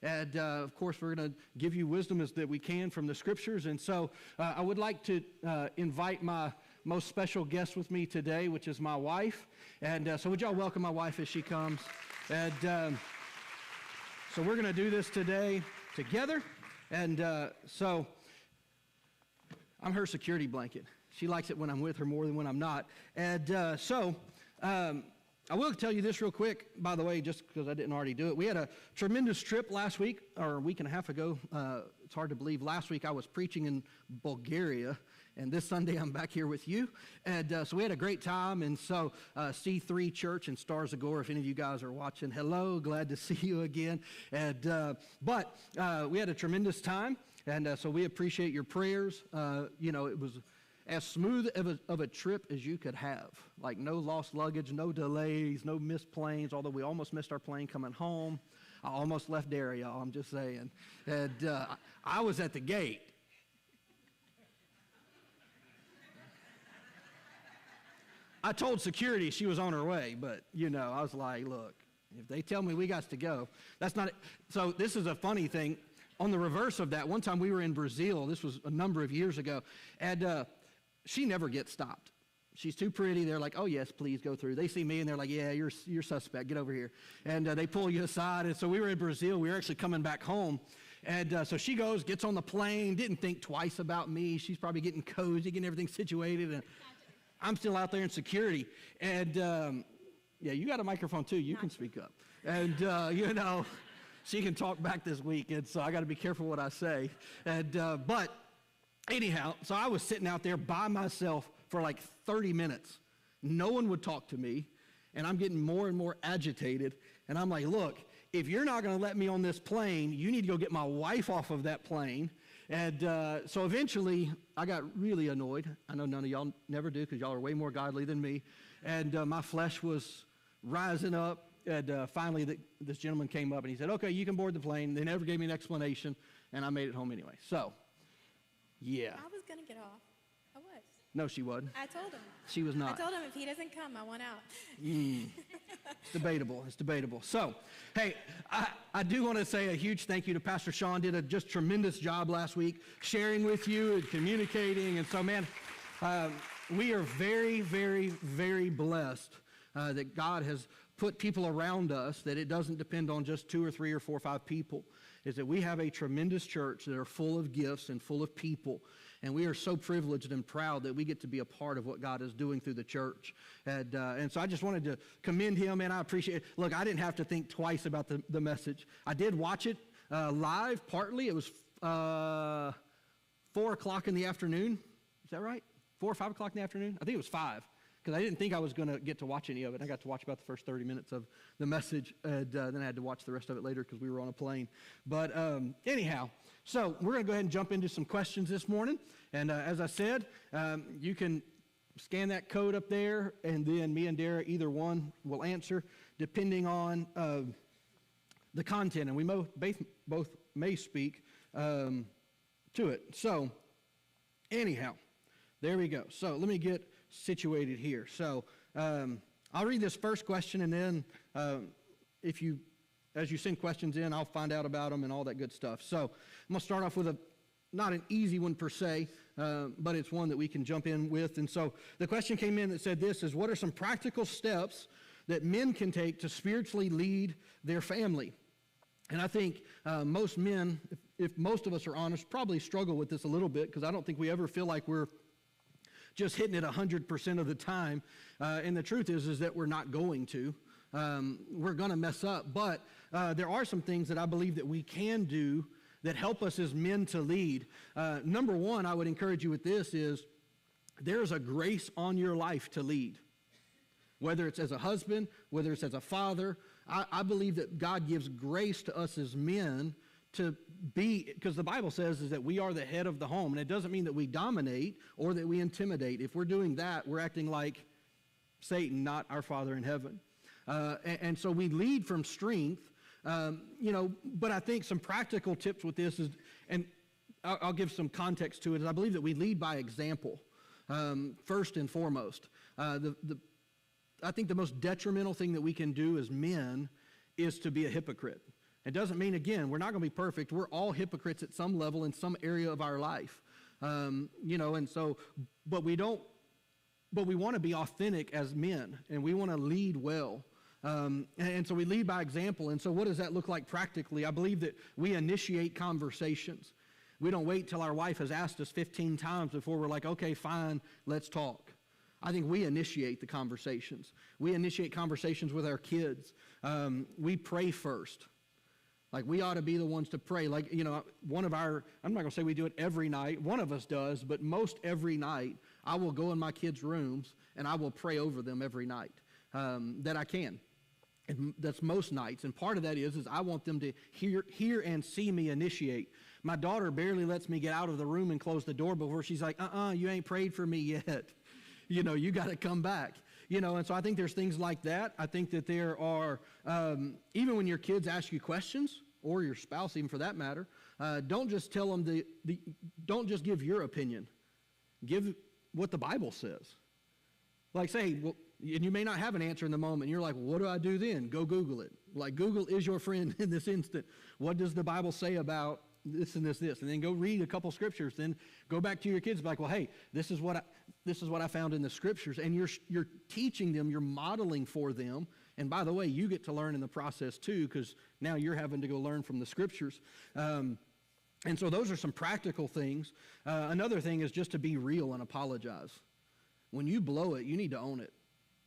And, of course, we're going to give you wisdom as that we can from the Scriptures. And so I would like to invite my most special guest with me today, which is my wife. And so would y'all welcome my wife as she comes? And so we're going to do this today together. And so I'm her security blanket. She likes it when I'm with her more than when I'm not. And I will tell you this real quick, by the way, just because I didn't already do it. We had a tremendous trip last week, or a week and a half ago. It's hard to believe. Last week I was preaching in Bulgaria, and this Sunday I'm back here with you. And so we had a great time. And so C3 Church in Starzagora, if any of you guys are watching, hello, glad to see you again. And but we had a tremendous time, and so we appreciate your prayers. It was as smooth of a trip as you could have. Like no lost luggage, no delays, no missed planes, although we almost missed our plane coming home. I almost left Dara, y'all, I'm just saying. And I was at the gate. I told security she was on her way, but, I was like, look, if they tell me we got to go, that's not it. So this is a funny thing. On the reverse of that, one time we were in Brazil, this was a number of years ago, and she never gets stopped. She's too pretty. They're like, oh, yes, please go through. They see me, and they're like, yeah, you're suspect. Get over here. And they pull you aside. And so we were in Brazil. We were actually coming back home. And so she goes, gets on the plane, didn't think twice about me. She's probably getting cozy, getting everything situated. And I'm still out there in security. And, yeah, you got a microphone, too. You can speak up. And, she can talk back this week. And so I got to be careful what I say. And but anyhow, so I was sitting out there by myself for like 30 minutes. No one would talk to me, and I'm getting more and more agitated. And I'm like, look, if you're not going to let me on this plane, you need to go get my wife off of that plane. And so eventually, I got really annoyed. I know none of y'all never do because y'all are way more godly than me. And my flesh was rising up. And finally, this gentleman came up, and he said, okay, you can board the plane. They never gave me an explanation, and I made it home anyway. So, yeah. I was going to get off. I was. No, she wasn't. I told him. She was not. I told him if he doesn't come, I want out. It's debatable. It's debatable. So, hey, I do want to say a huge thank you to Pastor Sean. Did a just tremendous job last week sharing with you and communicating. And so, man, we are very, very, very blessed that God has put people around us, that it doesn't depend on just 2 or 3 or 4 or 5 people, is that we have a tremendous church that are full of gifts and full of people. And we are so privileged and proud that we get to be a part of what God is doing through the church. And so I just wanted to commend him, and I appreciate it. Look, I didn't have to think twice about the message. I did watch it live partly. It was 4 o'clock in the afternoon. Is that right? 4 or 5 o'clock in the afternoon? I think it was 5. Because I didn't think I was going to get to watch any of it. I got to watch about the first 30 minutes of the message, and then I had to watch the rest of it later because we were on a plane. But anyhow, so we're going to go ahead and jump into some questions this morning. And as I said, you can scan that code up there, and then me and Dara, either one, will answer depending on the content. And we both may speak to it. So anyhow, there we go. So let me get situated here. So I'll read this first question, and then as you send questions in, I'll find out about them and all that good stuff. So I'm going to start off with not an easy one per se, but it's one that we can jump in with. And so the question came in that said this is, what are some practical steps that men can take to spiritually lead their family? And I think most men, if most of us are honest, probably struggle with this a little bit, because I don't think we ever feel like we're just hitting it 100% of the time. And the truth is that we're not going to. We're going to mess up. But there are some things that I believe that we can do that help us as men to lead. Number one, I would encourage you with this is there's a grace on your life to lead. Whether it's as a husband, whether it's as a father, I believe that God gives grace to us as men to be, because the Bible says is that we are the head of the home, and it doesn't mean that we dominate or that we intimidate. If we're doing that, we're acting like Satan, not our Father in heaven. And so we lead from strength, but I think some practical tips with this is, and I'll give some context to it, is I believe that we lead by example, first and foremost. I think the most detrimental thing that we can do as men is to be a hypocrite. It doesn't mean, again, we're not going to be perfect. We're all hypocrites at some level in some area of our life. And so, but we want to be authentic as men, and we want to lead well. And so we lead by example. And so what does that look like practically? I believe that we initiate conversations. We don't wait till our wife has asked us 15 times before we're like, okay, fine, let's talk. I think we initiate the conversations. We initiate conversations with our kids. We pray first. Like, we ought to be the ones to pray. Like, I'm not going to say we do it every night. One of us does, but most every night, I will go in my kids' rooms and I will pray over them every night that I can. And that's most nights. And part of that is I want them to hear and see me initiate. My daughter barely lets me get out of the room and close the door before she's like, you ain't prayed for me yet. You got to come back. And so I think there's things like that. I think that there are, even when your kids ask you questions, or your spouse even for that matter, don't just tell them don't just give your opinion. Give what the Bible says. Like, say, well, and you may not have an answer in the moment. You're like, well, what do I do then? Go Google it. Like, Google is your friend in this instant. What does the Bible say about this and this? And then go read a couple scriptures. Then go back to your kids and be like, well, hey, this is what I found in the scriptures. And you're teaching them, you're modeling for them. And by the way, you get to learn in the process too, because now you're having to go learn from the scriptures. And so those are some practical things. Another thing is just to be real and apologize. When you blow it, you need to own it,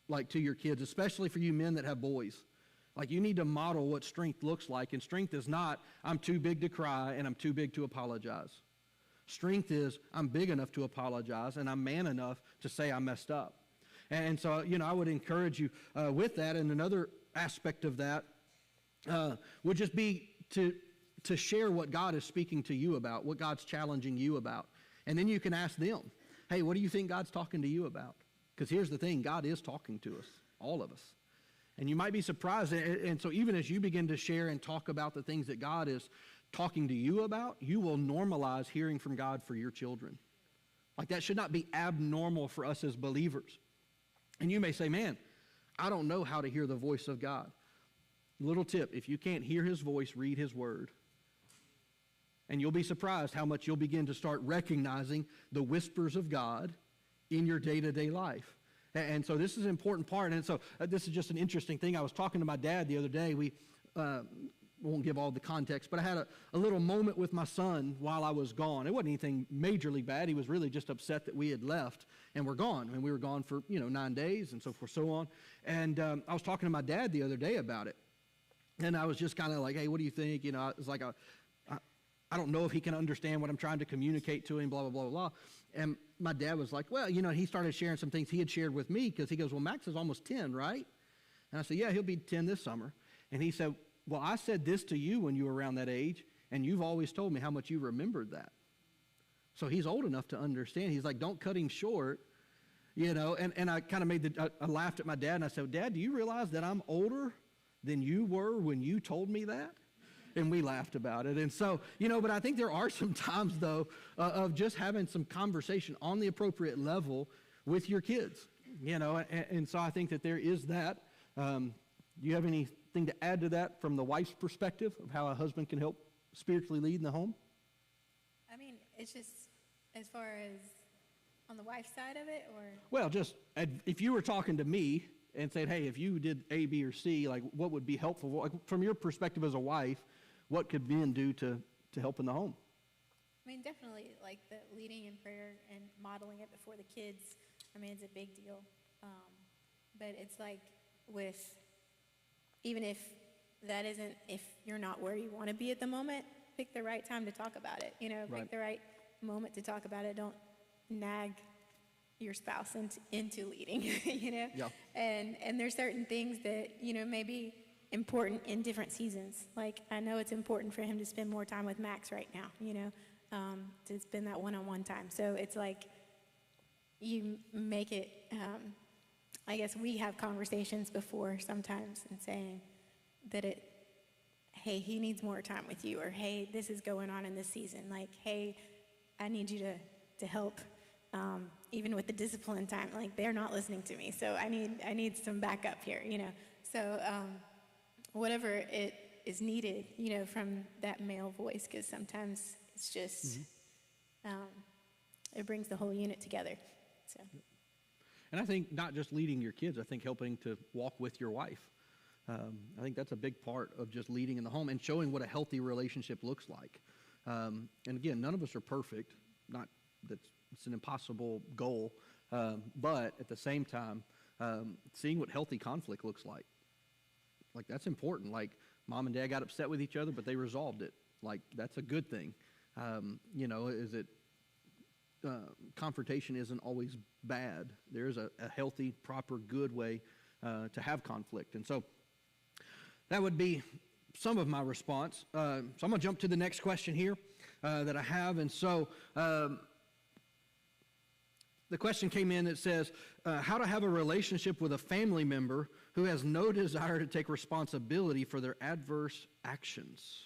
like to your kids, especially for you men that have boys. Like, you need to model what strength looks like. And strength is not, I'm too big to cry and I'm too big to apologize. Strength is, I'm big enough to apologize and I'm man enough to say I messed up. And so, I would encourage you with that. And another aspect of that would just be to share what God is speaking to you about, what God's challenging you about. And then you can ask them, hey, what do you think God's talking to you about? Because here's the thing, God is talking to us, all of us. And you might be surprised. And so even as you begin to share and talk about the things that God is talking to you about, you will normalize hearing from God for your children. Like, that should not be abnormal for us as believers. And you may say, man, I don't know how to hear the voice of God. Little tip, if you can't hear his voice, read his word. And you'll be surprised how much you'll begin to start recognizing the whispers of God in your day-to-day life. And so this is an important part. And so this is just an interesting thing. I was talking to my dad the other day. We won't give all the context, but I had a little moment with my son while I was gone. It wasn't anything majorly bad. He was really just upset that we had left and we're gone. And we were gone for, 9 days and so forth, so on. And I was talking to my dad the other day about it. And I was just kind of like, hey, what do you think? I was like, I don't know if he can understand what I'm trying to communicate to him, blah, blah, blah, blah. And my dad was like, well, he started sharing some things he had shared with me, because he goes, well, Max is almost 10, right? And I said, yeah, he'll be 10 this summer. And he said, well, I said this to you when you were around that age, and you've always told me how much you remembered that. So he's old enough to understand. He's like, don't cut him short, And I kind of I laughed at my dad, and I said, Dad, do you realize that I'm older than you were when you told me that? And we laughed about it. And so, but I think there are some times, though, of just having some conversation on the appropriate level with your kids, and so I think that there is that. Do you have anything to add to that from the wife's perspective of how a husband can help spiritually lead in the home? I mean, it's just as far as on the wife's side of it, or? Well, just if you were talking to me and said, hey, if you did A, B, or C, like, what would be helpful? Like, from your perspective as a wife, what could men do to help in the home? I mean, definitely, like, the leading in prayer and modeling it before the kids. I mean, it's a big deal. But it's like even if you're not where you want to be at the moment, pick the right time to talk about it. Right. Pick the right moment to talk about it. Don't nag your spouse into leading, Yeah. And there's certain things that, may be important in different seasons. Like, I know it's important for him to spend more time with Max right now, to spend that one-on-one time. So it's like you make it, I guess we have conversations before sometimes and saying that hey, he needs more time with you, or hey, this is going on in this season. Like, hey, I need you to help, even with the discipline time. Like, they're not listening to me, so I need some backup here, So whatever it is needed, from that male voice, because sometimes it's just, it brings the whole unit together. So. And I think not just leading your kids, I think helping to walk with your wife. I think that's a big part of just leading in the home and showing what a healthy relationship looks like. And again, none of us are perfect. It's an impossible goal. But at the same time, seeing what healthy conflict looks like that's important. Like mom and dad got upset with each other, but they resolved it. Like that's a good thing. Confrontation isn't always bad. There is a healthy, proper, good way to have conflict. And so that would be some of my response. So I'm going to jump to the next question here that I have. And so the question came in that says, how to have a relationship with a family member who has no desire to take responsibility for their adverse actions.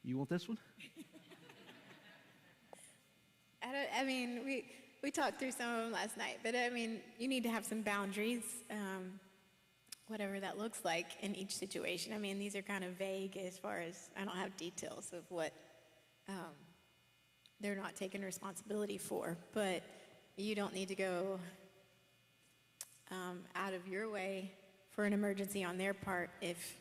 You want this one? We talked through some of them last night, but you need to have some boundaries, whatever that looks like in each situation. These are kind of vague as far as I don't have details of what they're not taking responsibility for, but you don't need to go out of your way for an emergency on their part if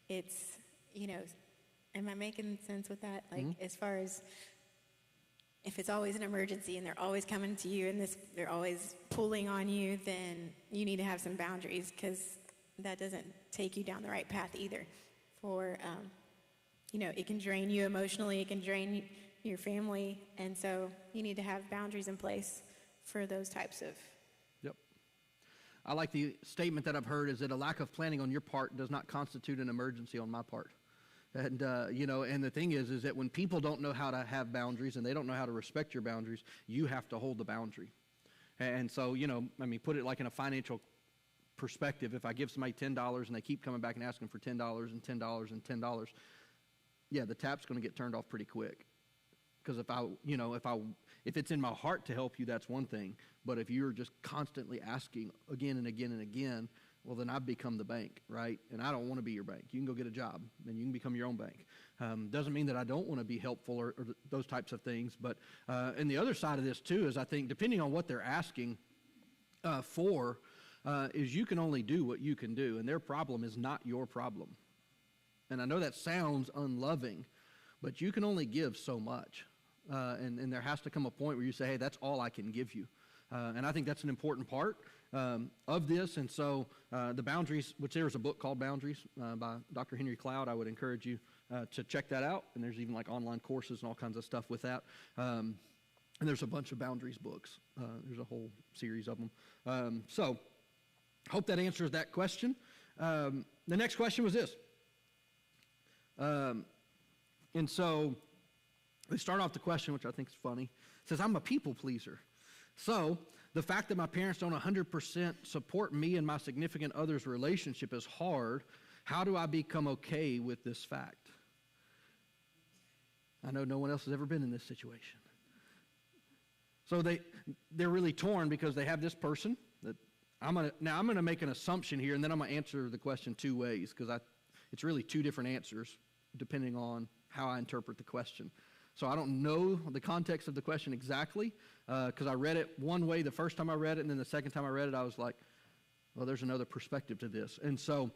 it's, am I making sense with that? Like as far as if it's always an emergency and they're always coming to you and they're always pulling on you, then you need to have some boundaries, because that doesn't take you down the right path either. It can drain you emotionally, it can drain your family, and so you need to have boundaries in place for those types of. Yep. I like the statement that I've heard is that a lack of planning on your part does not constitute an emergency on my part. And, and the thing is that when people don't know how to have boundaries and they don't know how to respect your boundaries, you have to hold the boundary. And so, put it like in a financial perspective. If I give somebody $10 and they keep coming back and asking for $10 and $10 and $10, yeah, the tap's going to get turned off pretty quick. Because if it's in my heart to help you, that's one thing. But if you're just constantly asking again and again and again, well, then I've become the bank, right? And I don't want to be your bank. You can go get a job, and you can become your own bank. Doesn't mean that I don't want to be helpful or those types of things. But and the other side of this, too, is I think depending on what they're asking for, is you can only do what you can do, and their problem is not your problem. And I know that sounds unloving, but you can only give so much. And there has to come a point where you say, hey, that's all I can give you. And I think that's an important part of this. And so the boundaries, which there's a book called Boundaries by Dr. Henry Cloud. I would encourage you to check that out. And there's even like online courses and all kinds of stuff with that. And there's a bunch of boundaries books. There's a whole series of them. So hope that answers that question. The next question was this. And so they start off the question, which I think is funny. It says, I'm a people pleaser. So the fact that my parents don't 100% support me and my significant other's relationship is hard. How do I become okay with this fact? I know no one else has ever been in this situation. So they're really torn because they have this person that I'm going to make an assumption here, and then I'm going to answer the question two ways, because it's really two different answers depending on how I interpret the question. So I don't know the context of the question exactly, because I read it one way the first time I read it, and then the second time I read it, I was like, well, there's another perspective to this. And so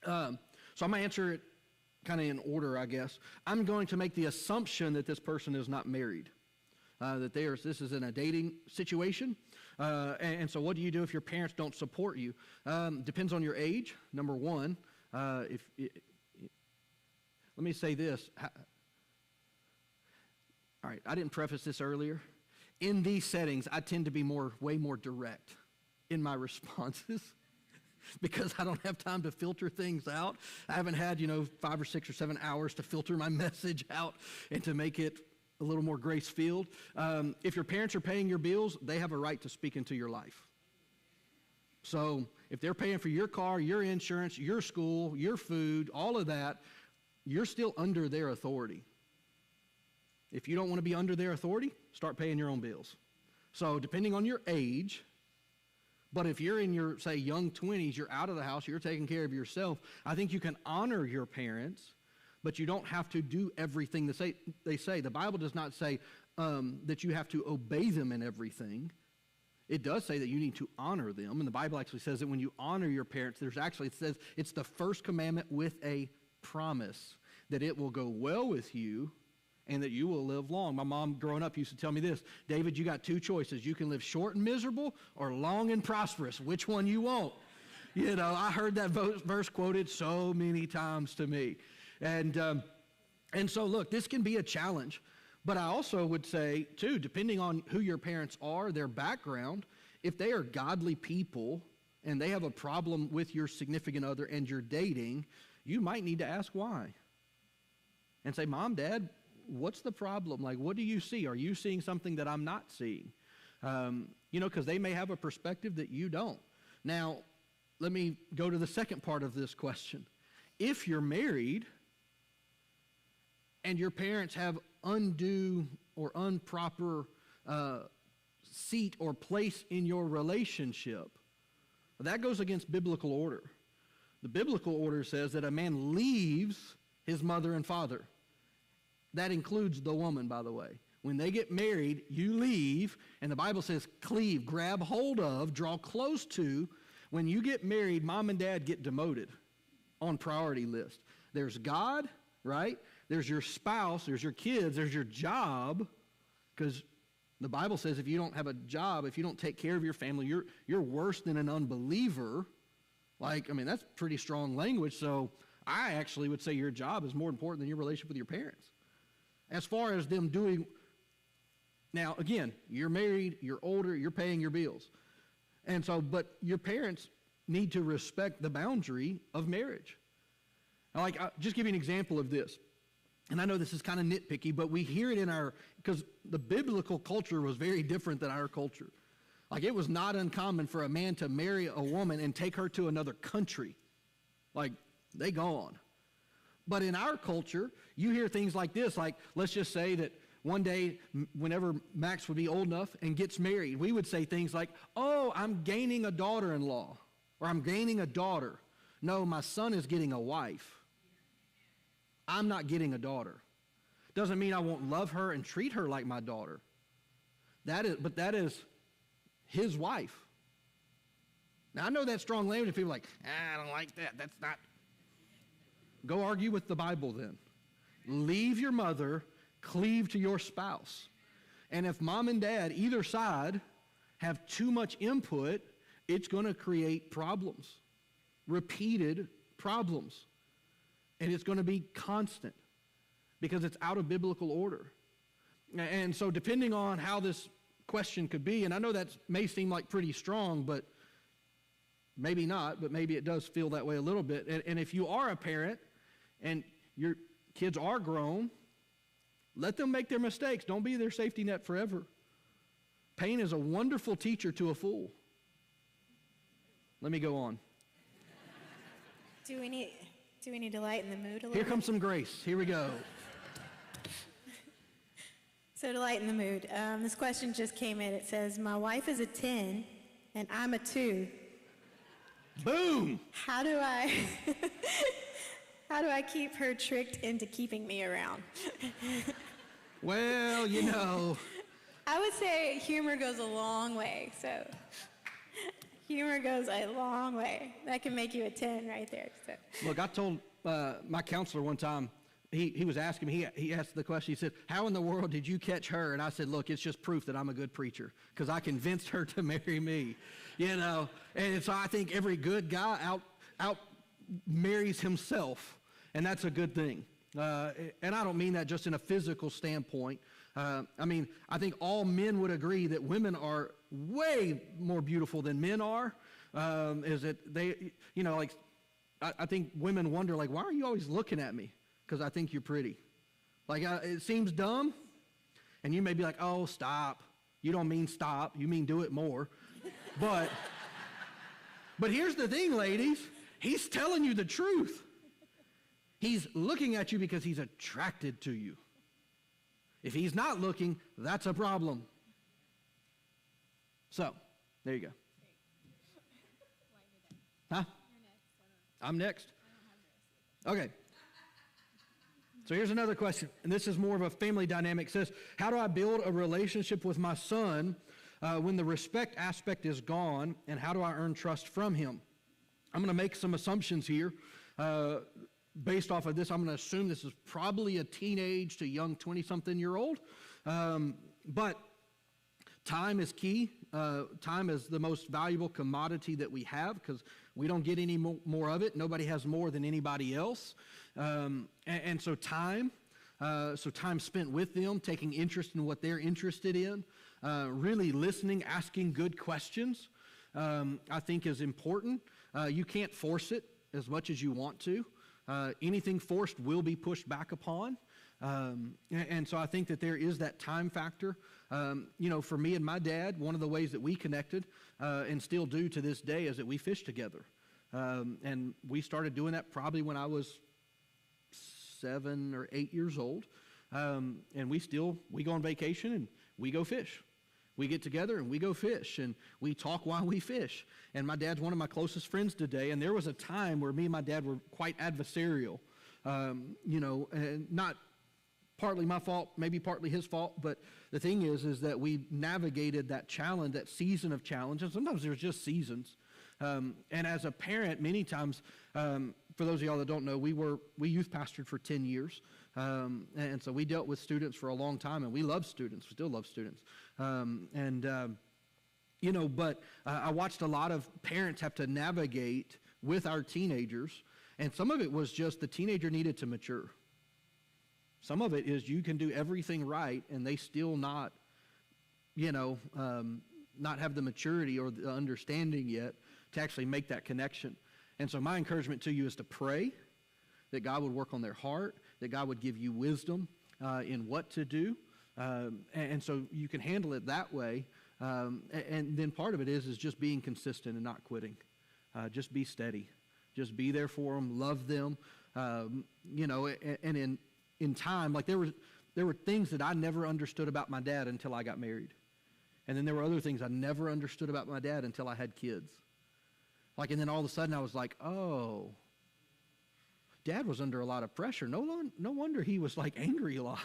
I'm going to answer it kind of in order, I guess. I'm going to make the assumption that this person is not married, that this is in a dating situation. And so what do you do if your parents don't support you? Depends on your age, number one. Let me say this. All right, I didn't preface this earlier. In these settings, I tend to be way more direct in my responses because I don't have time to filter things out. I haven't had, 5 or 6 or 7 hours to filter my message out and to make it a little more grace-filled. If your parents are paying your bills, they have a right to speak into your life. So if they're paying for your car, your insurance, your school, your food, all of that, you're still under their authority. If you don't want to be under their authority, start paying your own bills. So depending on your age, But if you're in your, say, young 20s, you're out of the house, you're taking care of yourself, I think you can honor your parents, but you don't have to do everything they say. The Bible does not say that you have to obey them in everything. It does say that you need to honor them, and the Bible actually says that when you honor your parents, it says it's the first commandment with a promise that it will go well with you and that you will live long. My mom growing up used to tell me this, David, you got two choices. You can live short and miserable or long and prosperous. Which one you want? You know, I heard that verse quoted so many times to me. And so, look, this can be a challenge. But I also would say, too, depending on who your parents are, their background, if they are godly people and they have a problem with your significant other and you're dating, you might need to ask why. And say, Mom, Dad, what's the problem? Like, what do you see? Are you seeing something that I'm not seeing? You know, because they may have a perspective that you don't. Now, let me go to the second part of this question. If you're married and your parents have undue or improper seat or place in your relationship, that goes against biblical order. The biblical order says that a man leaves his mother and father. That includes the woman, by the way. When they get married, you leave, and the Bible says cleave, grab hold of, draw close to. When you get married, mom and dad get demoted on priority list. There's God, right? There's your spouse, there's your kids, there's your job, because the Bible says if you don't have a job, if you don't take care of your family, you're worse than an unbeliever. Like, I mean, that's pretty strong language, so I actually would say your job is more important than your relationship with your parents. As far as them doing, now again, you're married, you're older, you're paying your bills. And so, but your parents need to respect the boundary of marriage. Like, I'll just give you an example of this. And I know this is kind of nitpicky, but we hear it because the biblical culture was very different than our culture. Like, it was not uncommon for a man to marry a woman and take her to another country. Like, they gone. But in our culture, you hear things like this, like, let's just say that one day, whenever Max would be old enough and gets married, we would say things like, oh, I'm gaining a daughter-in-law, or I'm gaining a daughter. No, my son is getting a wife. I'm not getting a daughter. Doesn't mean I won't love her and treat her like my daughter. But that is his wife. Now, I know that's strong language, and people are like, I don't like that. That's not. Go argue with the Bible then. Leave your mother, cleave to your spouse. And if mom and dad, either side, have too much input, it's going to create problems, repeated problems. And it's going to be constant because it's out of biblical order. And so depending on how this question could be, and I know that may seem like pretty strong, but maybe not, but maybe it does feel that way a little bit. And if you are a parent and your kids are grown, let them make their mistakes. Don't be their safety net forever. Pain is a wonderful teacher to a fool. Let me go on. Do we need to lighten the mood a little? Here comes some grace. Here we go. So to lighten the mood, this question just came in. It says, my wife is a 10 and I'm a 2. Boom! How do I keep her tricked into keeping me around? Well, you know. I would say humor goes a long way. So humor goes a long way. That can make you a 10 right there. So. Look, I told my counselor one time, he was asking me, he asked the question, he said, how in the world did you catch her? And I said, look, it's just proof that I'm a good preacher because I convinced her to marry me, you know. And so I think every good guy out marries himself, and that's a good thing. And I don't mean that just in a physical standpoint. I mean, I think all men would agree that women are way more beautiful than men are. Is that they, you know, like, I think women wonder, like, why are you always looking at me? Because I think you're pretty. Like, it seems dumb, and you may be like, oh, stop. You don't mean stop. You mean do it more. But here's the thing, ladies. He's telling you the truth. He's looking at you because he's attracted to you. If he's not looking, that's a problem. So, there you go. Huh? I'm next. Okay. So here's another question, and this is more of a family dynamic. It says, how do I build a relationship with my son when the respect aspect is gone, and how do I earn trust from him? I'm going to make some assumptions here. Based off of this, I'm going to assume this is probably a teenage to young 20-something-year-old. But time is key. Time is the most valuable commodity that we have because we don't get any more of it. Nobody has more than anybody else. And so time spent with them, taking interest in what they're interested in, really listening, asking good questions, I think is important. You can't force it as much as you want to. Anything forced will be pushed back upon. And so I think that there is that time factor. For me and my dad, one of the ways that we connected and still do to this day is that we fish together. And we started doing that probably when I was 7 or 8 years old. And we go on vacation and we go fish. We get together and we go fish and we talk while we fish. And my dad's one of my closest friends today. And there was a time where me and my dad were quite adversarial, and not partly my fault, maybe partly his fault. But the thing is that we navigated that challenge, that season of challenge. And sometimes there's just seasons. And as a parent, many times, for those of y'all that don't know, we youth pastored for 10 years. And so we dealt with students for a long time, and we love students, we still love students. But I watched a lot of parents have to navigate with our teenagers, and some of it was just the teenager needed to mature. Some of it is you can do everything right, and they still not have the maturity or the understanding yet to actually make that connection. And so my encouragement to you is to pray that God would work on their heart, that God would give you wisdom in what to do. And so you can handle it that way. And then part of it is just being consistent and not quitting. Just be steady. Just be there for them, love them. And in time, like there were things that I never understood about my dad until I got married. And then there were other things I never understood about my dad until I had kids. And then all of a sudden I was like, oh, Dad was under a lot of pressure. No wonder he was angry a lot.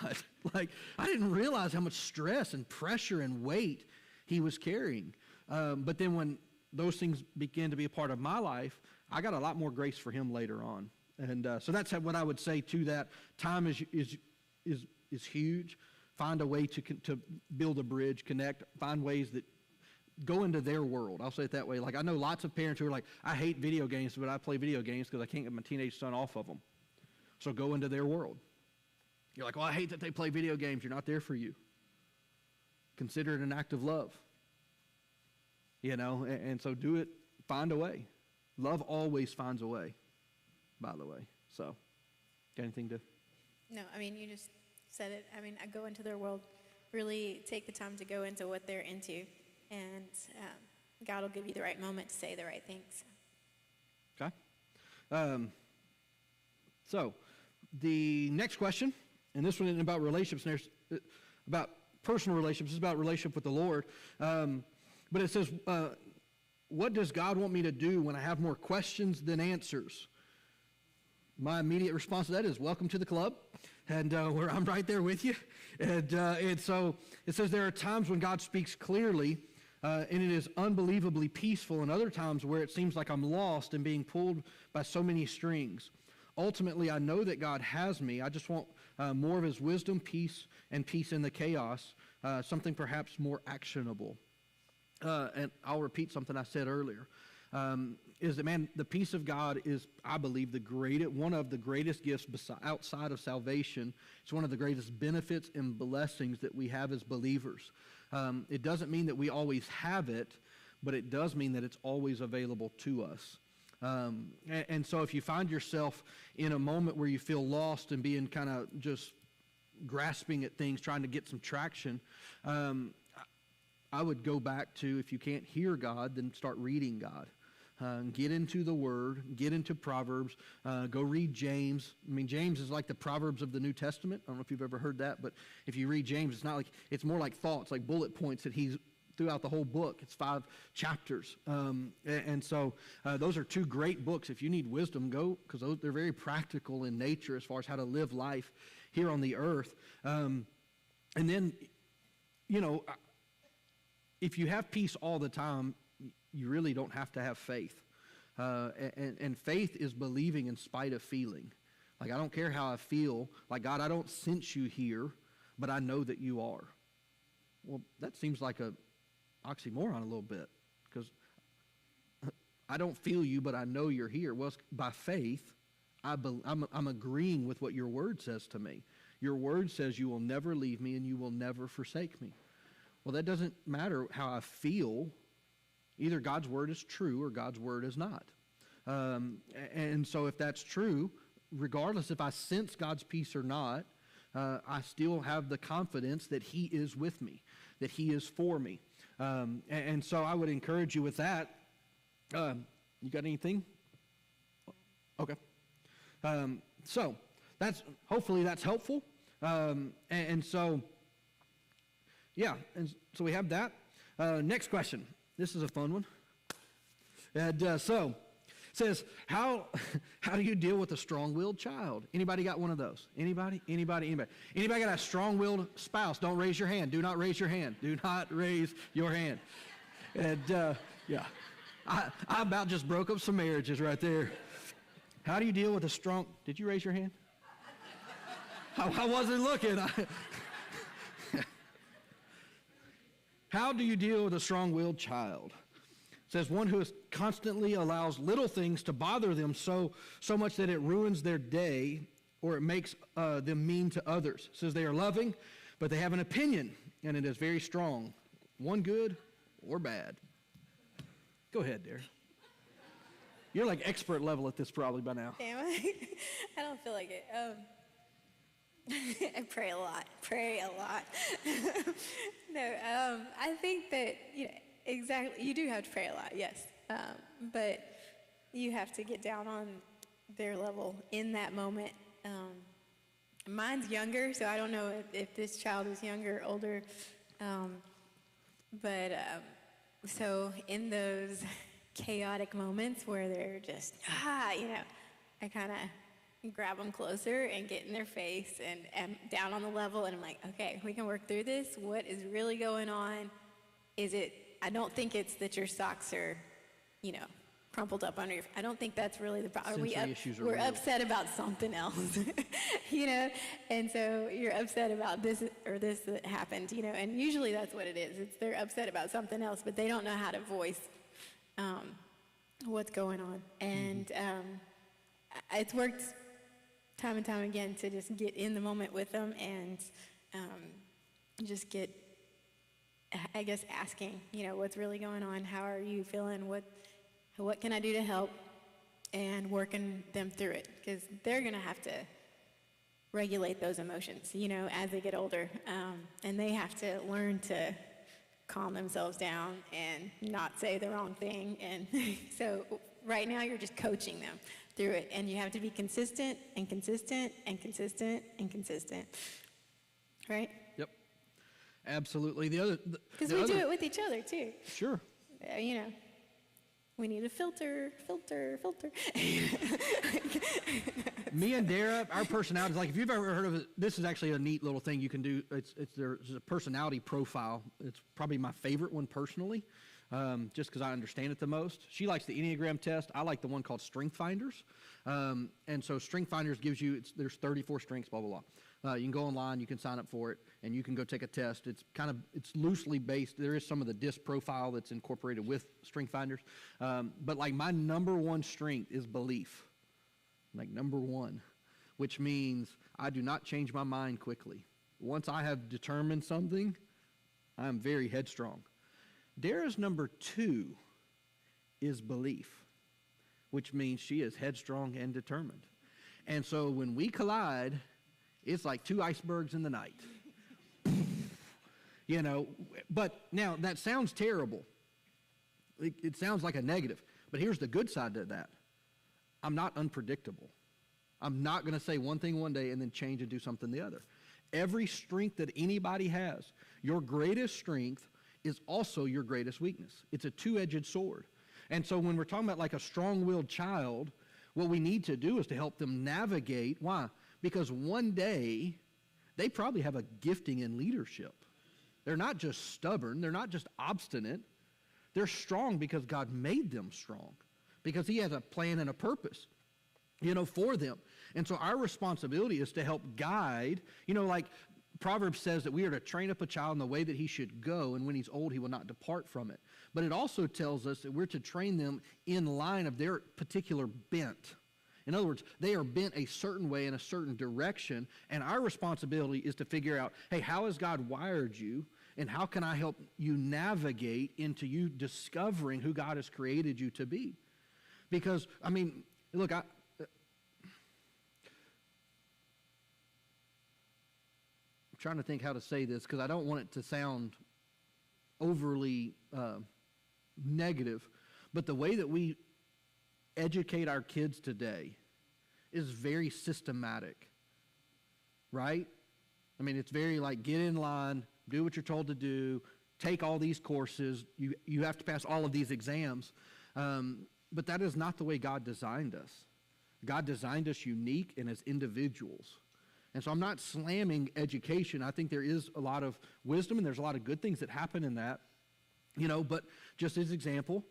I didn't realize how much stress and pressure and weight he was carrying. But then when those things began to be a part of my life, I got a lot more grace for him later on. And so that's what I would say to that. Time is huge. Find a way to build a bridge, connect, find ways that go into their world. I'll say it that way. I know lots of parents who are I hate video games, but I play video games because I can't get my teenage son off of them. So go into their world. You're like, well, I hate that they play video games. You're not there for you. Consider it an act of love. And so do it. Find a way. Love always finds a way, by the way. So, got anything to? No, you just said it. I go into their world, really take the time to go into what they're into. And God will give you the right moment to say the right things. Okay. So the next question, and this one isn't about relationships, about personal relationships, it's about relationship with the Lord. But it says, what does God want me to do when I have more questions than answers? My immediate response to that is, welcome to the club. And where I'm right there with you. And so it says there are times when God speaks clearly, and it is unbelievably peaceful, and other times where it seems like I'm lost and being pulled by so many strings. Ultimately, I know that God has me. I just want more of his wisdom, peace, and peace in the chaos, something perhaps more actionable. And I'll repeat something I said earlier, is that, the peace of God is, I believe, one of the greatest gifts outside of salvation. It's one of the greatest benefits and blessings that we have as believers. It doesn't mean that we always have it, but it does mean that it's always available to us. And so if you find yourself in a moment where you feel lost and being kind of just grasping at things, trying to get some traction, I would go back to, if you can't hear God, then start reading God. Get into the Word, get into Proverbs, go read James. James is like the Proverbs of the New Testament. I don't know if you've ever heard that, but if you read James, it's more like thoughts, like bullet points that he's throughout the whole book. It's 5 chapters. And so those are 2 great books. If you need wisdom, go, because they're very practical in nature as far as how to live life here on the earth. And then, you know, if you have peace all the time, you really don't have to have faith. And faith is believing in spite of feeling. Like, I don't care how I feel. Like, God, I don't sense you here, but I know that you are. Well, that seems like a oxymoron a little bit, because I don't feel you, but I know you're here. Well, by faith, I'm agreeing with what your word says to me. Your word says you will never leave me and you will never forsake me. Well, that doesn't matter how I feel. Either God's word is true or God's word is not. And so if that's true, regardless if I sense God's peace or not, I still have the confidence that he is with me, that he is for me. And so I would encourage you with that. You got anything? Okay. So hopefully that's helpful. And so, yeah, and so we have that. Next question. This is a fun one. And so it says, how do you deal with a strong-willed child? Anybody got one of those? Anybody got a strong-willed spouse? Don't raise your hand. Do not raise your hand. Do not raise your hand. And yeah, I about just broke up some marriages right there. How do you deal with a strong? Did you raise your hand? I wasn't looking. How do you deal with a strong-willed child? It says, one who constantly allows little things to bother them so much that it ruins their day, or it makes them mean to others. It says they are loving, but they have an opinion, and it is very strong. One good or bad. Go ahead, Dara. You're like expert level at this probably by now. Am I? I don't feel like it. I pray a lot. No, I think that, exactly, you do have to pray a lot, yes. But you have to get down on their level in that moment. Mine's younger, so I don't know if this child is younger or older. So in those chaotic moments where they're just, I kind of grab them closer and get in their face and down on the level, and I'm like, okay, we can work through this. What is really going on? I don't think it's that your socks are, crumpled up under your, I don't think that's really the problem. We're upset about something else, and so you're upset about this or this that happened, and usually that's what it is. They're upset about something else, but they don't know how to voice what's going on. And it's worked time and time again to just get in the moment with them and just get, I guess, asking, what's really going on? How are you feeling? What can I do to help? And working them through it, because they're going to have to regulate those emotions, as they get older. And they have to learn to calm themselves down and not say the wrong thing. And so right now you're just coaching them through it, and you have to be consistent and consistent and consistent and consistent, right? Yep, absolutely. Because we do it with each other too. Sure. We need a filter. Me and Dara, our personalities, like if you've ever heard of it, this is actually a neat little thing you can do. There's a personality profile. It's probably my favorite one personally, just because I understand it the most. She likes the Enneagram test. I like the one called Strength Finders. And so Strength Finders gives you, there's 34 strengths, blah, blah, blah. You can go online, you can sign up for it, and you can go take a test. It's loosely based. There is some of the DISC profile that's incorporated with Strength Finders. But like my number one strength is belief. Like number one, which means I do not change my mind quickly. Once I have determined something, I'm very headstrong. Dara's number 2 is belief, which means she is headstrong and determined. And so when we collide, it's like 2 icebergs in the night. But now that sounds terrible. It sounds like a negative. But here's the good side to that. I'm not unpredictable. I'm not going to say one thing one day and then change and do something the other. Every strength that anybody has, your greatest strength is also your greatest weakness. It's a two-edged sword. And so when we're talking about like a strong-willed child, what we need to do is to help them navigate. Why? Because one day, they probably have a gifting in leadership. They're not just stubborn. They're not just obstinate. They're strong because God made them strong, because he has a plan and a purpose, for them. And so our responsibility is to help guide, like Proverbs says that we are to train up a child in the way that he should go, and when he's old, he will not depart from it. But it also tells us that we're to train them in line of their particular bent. In other words, they are bent a certain way in a certain direction, and our responsibility is to figure out, hey, how has God wired you, and how can I help you navigate into you discovering who God has created you to be? Because, look, I'm trying to think how to say this because I don't want it to sound overly negative, but the way that we educate our kids today is very systematic, right? It's very like, get in line, do what you're told to do, take all these courses, you have to pass all of these exams, but that is not the way God designed us. God designed us unique and as individuals. And so I'm not slamming education. I think there is a lot of wisdom and there's a lot of good things that happen in that, but just as example,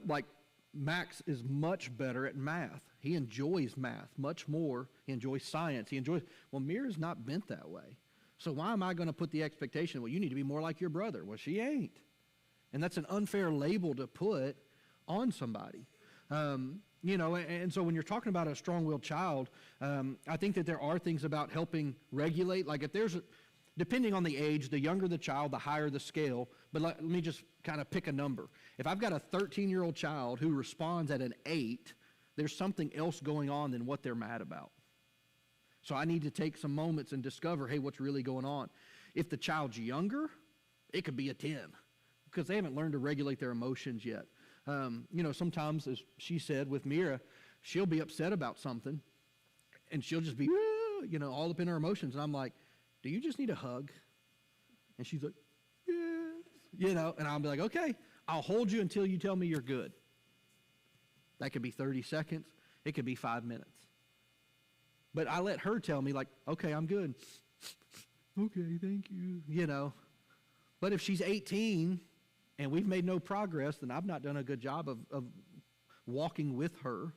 like Max is much better at math. He enjoys math much more. He enjoys science. Mira's not bent that way. So why am I going to put the expectation, well, you need to be more like your brother? Well, she ain't. And that's an unfair label to put on somebody. And so when you're talking about a strong-willed child, I think that there are things about helping regulate. Like if there's, depending on the age, the younger the child, the higher the scale. But let me just kind of pick a number. If I've got a 13-year-old child who responds at an 8, there's something else going on than what they're mad about. So I need to take some moments and discover, hey, what's really going on? If the child's younger, it could be a 10 because they haven't learned to regulate their emotions yet. Sometimes, as she said with Mira, she'll be upset about something, and she'll just be, all up in her emotions. And I'm like, do you just need a hug? And she's like, yes. And I'll be like, okay, I'll hold you until you tell me you're good. That could be 30 seconds. It could be 5 minutes. But I let her tell me, like, okay, I'm good. Okay, thank you, But if she's 18 and we've made no progress, then I've not done a good job of walking with her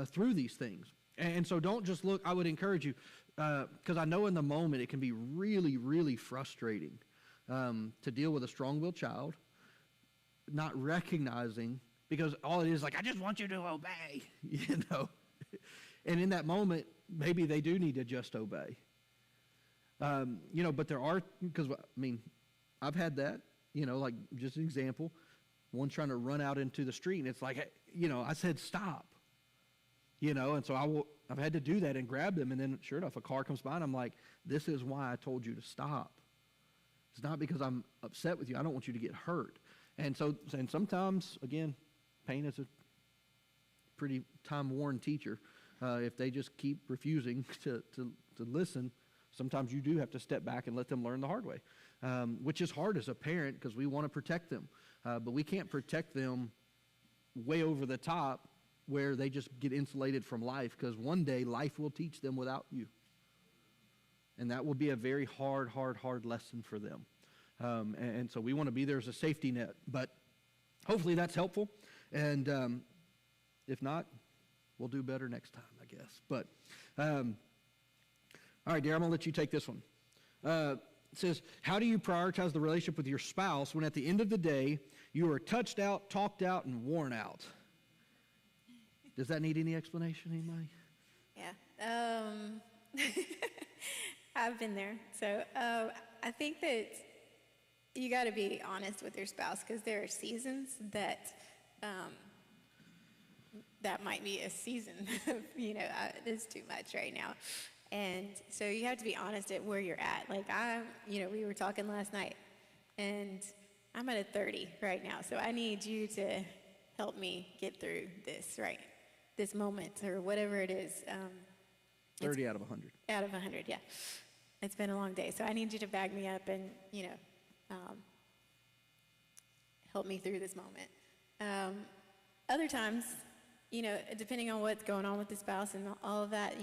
through these things. And so don't just look, I would encourage you, because I know in the moment it can be really, really frustrating to deal with a strong-willed child, not recognizing, because all it is like, I just want you to obey, And in that moment, maybe they do need to just obey. But there are, because, I've had that, like just an example, one trying to run out into the street, and it's like, I said stop, and so I've had to do that and grab them, and then sure enough, a car comes by, and I'm like, this is why I told you to stop. It's not because I'm upset with you. I don't want you to get hurt. And sometimes, again, pain is a pretty time-worn teacher. If they just keep refusing to listen, sometimes you do have to step back and let them learn the hard way, which is hard as a parent because we want to protect them. But we can't protect them way over the top where they just get insulated from life, because one day life will teach them without you. And that will be a very hard lesson for them. And so we want to be there as a safety net. But hopefully that's helpful. And if not, we'll do better next time, I guess. But, all right, Dara, I'm going to let you take this one. It says, how do you prioritize the relationship with your spouse when at the end of the day you are touched out, talked out, and worn out? Does that need any explanation, anybody? Yeah. I've been there. So I think that you got to be honest with your spouse, because there are seasons that that might be a season of, it's too much right now. And so you have to be honest at where you're at. Like we were talking last night, and I'm at a 30 right now. So I need you to help me get through this moment or whatever it is. 30 out of 100. Out of 100, yeah. It's been a long day. So I need you to back me up and, help me through this moment. Other times, depending on what's going on with the spouse and all of that,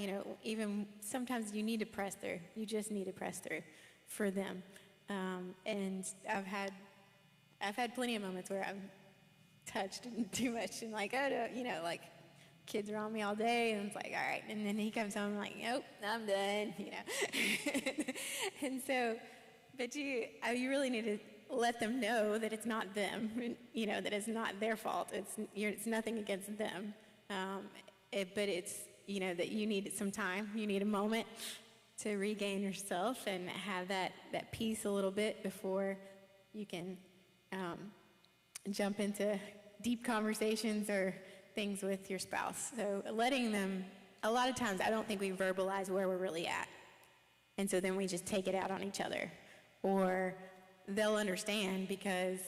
even sometimes you need to press through. You just need to press through for them. And I've had plenty of moments where I've touched too much and like, like kids are on me all day, and it's like, all right. And then he comes home and I'm like, nope, I'm done, And so, but you really need to let them know that it's not them, that it's not their fault. It's nothing against them. But it's, that you need some time, you need a moment to regain yourself and have that peace a little bit before you can jump into deep conversations or things with your spouse. So letting them, a lot of times I don't think we verbalize where we're really at. And so then we just take it out on each other. Or they'll understand because,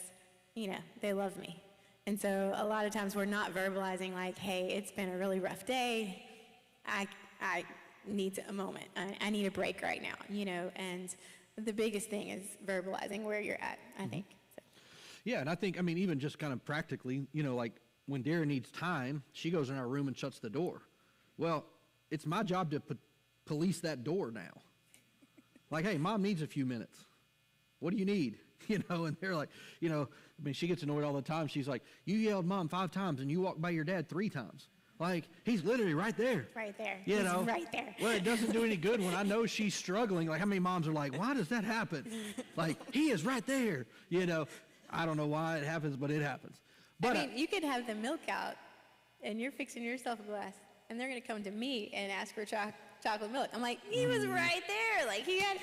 they love me. And so a lot of times we're not verbalizing like, hey, it's been a really rough day. I need a moment. I need a break right now, and the biggest thing is verbalizing where you're at, I think. So. Yeah, and I think, even just kind of practically, like when Dara needs time, she goes in our room and shuts the door. Well, it's my job to police that door now. Like, hey, Mom needs a few minutes. What do you need? And they're like, she gets annoyed all the time. She's like, you yelled Mom 5 times and you walked by your dad 3 times. Like, he's literally right there. Right there. He's right there. Well, it doesn't do any good when I know she's struggling. Like, how many moms are like, why does that happen? Like, he is right there. I don't know why it happens, but it happens. But you could have the milk out and you're fixing yourself a glass and they're going to come to me and ask for chocolate milk. I'm like, he was right there. Like, he had,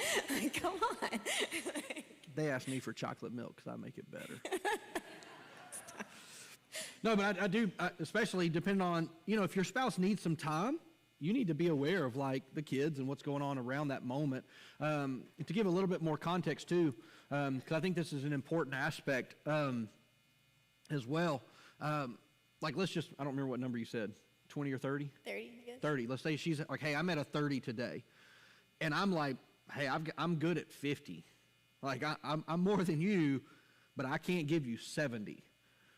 come on. They ask me for chocolate milk because I make it better. No, but I do, especially depending on, if your spouse needs some time, you need to be aware of, like, the kids and what's going on around that moment. To give a little bit more context, too, because I think this is an important aspect as well. Like, let's just, I don't remember what number you said, 20 or 30? 30, I guess. 30. Let's say she's like, hey, I'm at a 30 today. And I'm like, hey, I'm good at 50. Like, I'm more than you, but I can't give you 70.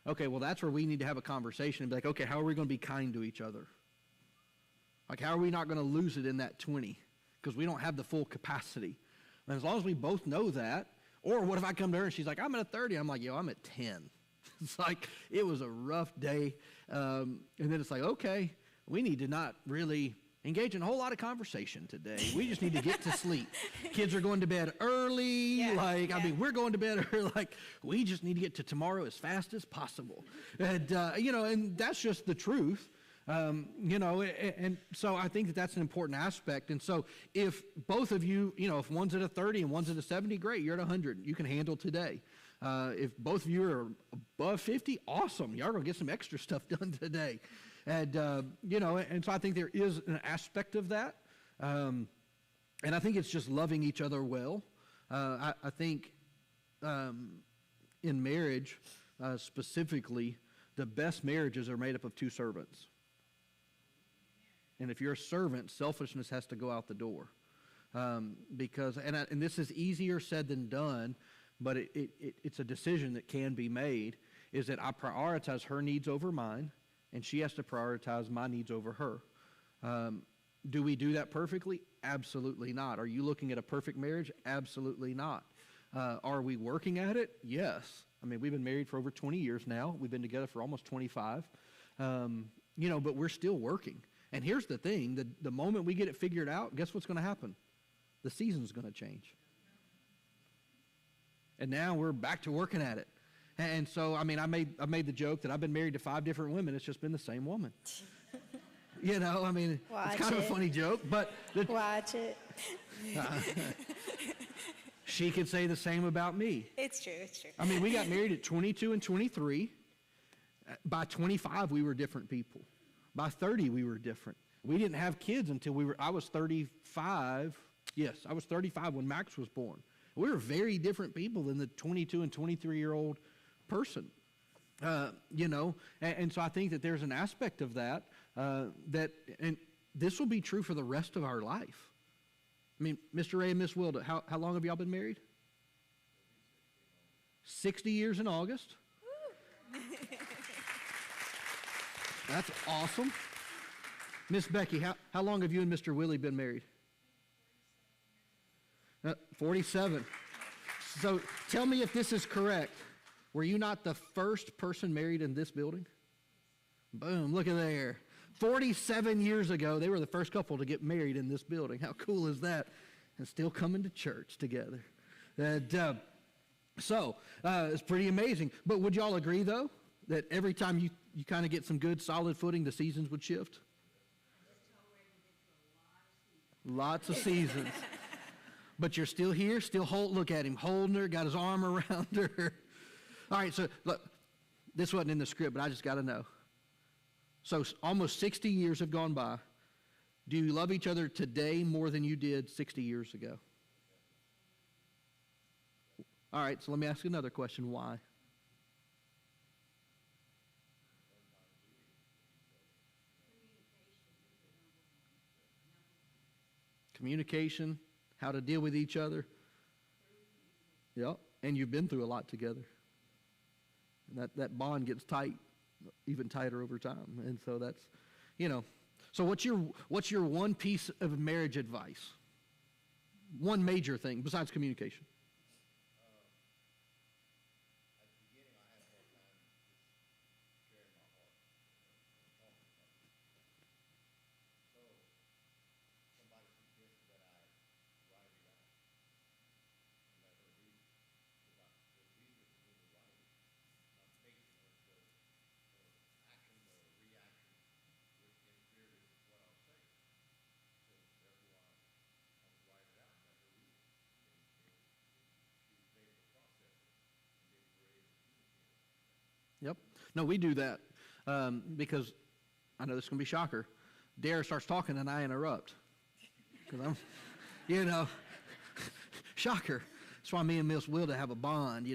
Okay, well, that's where we need to have a conversation and be like, okay, how are we going to be kind to each other? Like, how are we not going to lose it in that 20? Because we don't have the full capacity. And as long as we both know that, or what if I come to her and she's like, I'm at a 30. I'm like, yo, I'm at 10. It's like, it was a rough day. And then it's like, okay, we need to not really engage in a whole lot of conversation today. We just need to get to sleep. Kids are going to bed early. We're going to bed early. Like, we just need to get to tomorrow as fast as possible. And, and that's just the truth. And so I think that that's an important aspect. And so if both of you, if one's at a 30 and one's at a 70, great, you're at 100. You can handle today. If both of you are above 50, awesome. Y'all are going to get some extra stuff done today. And, and so I think there is an aspect of that. And I think it's just loving each other well. I think in marriage, specifically, the best marriages are made up of 2 servants. And if you're a servant, selfishness has to go out the door. Because, and this is easier said than done, but it's a decision that can be made, is that I prioritize her needs over mine, and she has to prioritize my needs over her. Do we do that perfectly? Absolutely not. Are you looking at a perfect marriage? Absolutely not. Are we working at it? Yes. We've been married for over 20 years now. We've been together for almost 25. But we're still working. And here's the thing, the moment we get it figured out, guess what's going to happen? The season's going to change. And now we're back to working at it. And so, I made the joke that I've been married to 5 different women. It's just been the same woman. It's kind of a funny joke, but... Watch it. She could say the same about me. It's true. We got married at 22 and 23. By 25, we were different people. By 30, we were different. We didn't have kids until I was 35. Yes, I was 35 when Max was born. We were very different people than the 22 and 23-year-old person. And so I think that there's an aspect of that, and this will be true for the rest of our life. Mr. Ray and Miss Wilda, how long have y'all been married? 60 years in August. That's awesome. Miss Becky, how long have you and Mr. Willie been married? 47. So tell me if this is correct. Were you not the first person married in this building? Boom, look at there. 47 years ago, they were the first couple to get married in this building. How cool is that? And still coming to church together. So it's pretty amazing. But would y'all agree, though, that every time you kind of get some good, solid footing, the seasons would shift? Lots of seasons. But you're still here, look at him, holding her, got his arm around her. All right, so look, this wasn't in the script, but I just got to know. So almost 60 years have gone by. Do you love each other today more than you did 60 years ago? All right, so let me ask you another question. Why? Communication, how to deal with each other. Yep, and you've been through a lot together. And that bond gets tight, even tighter over time. And so that's, so what's your one piece of marriage advice? One major thing besides communication. Yep. No, we do that because I know this is going to be a shocker. Dara starts talking and I interrupt. Because I'm, shocker. That's why me and Miss Wilda have a bond,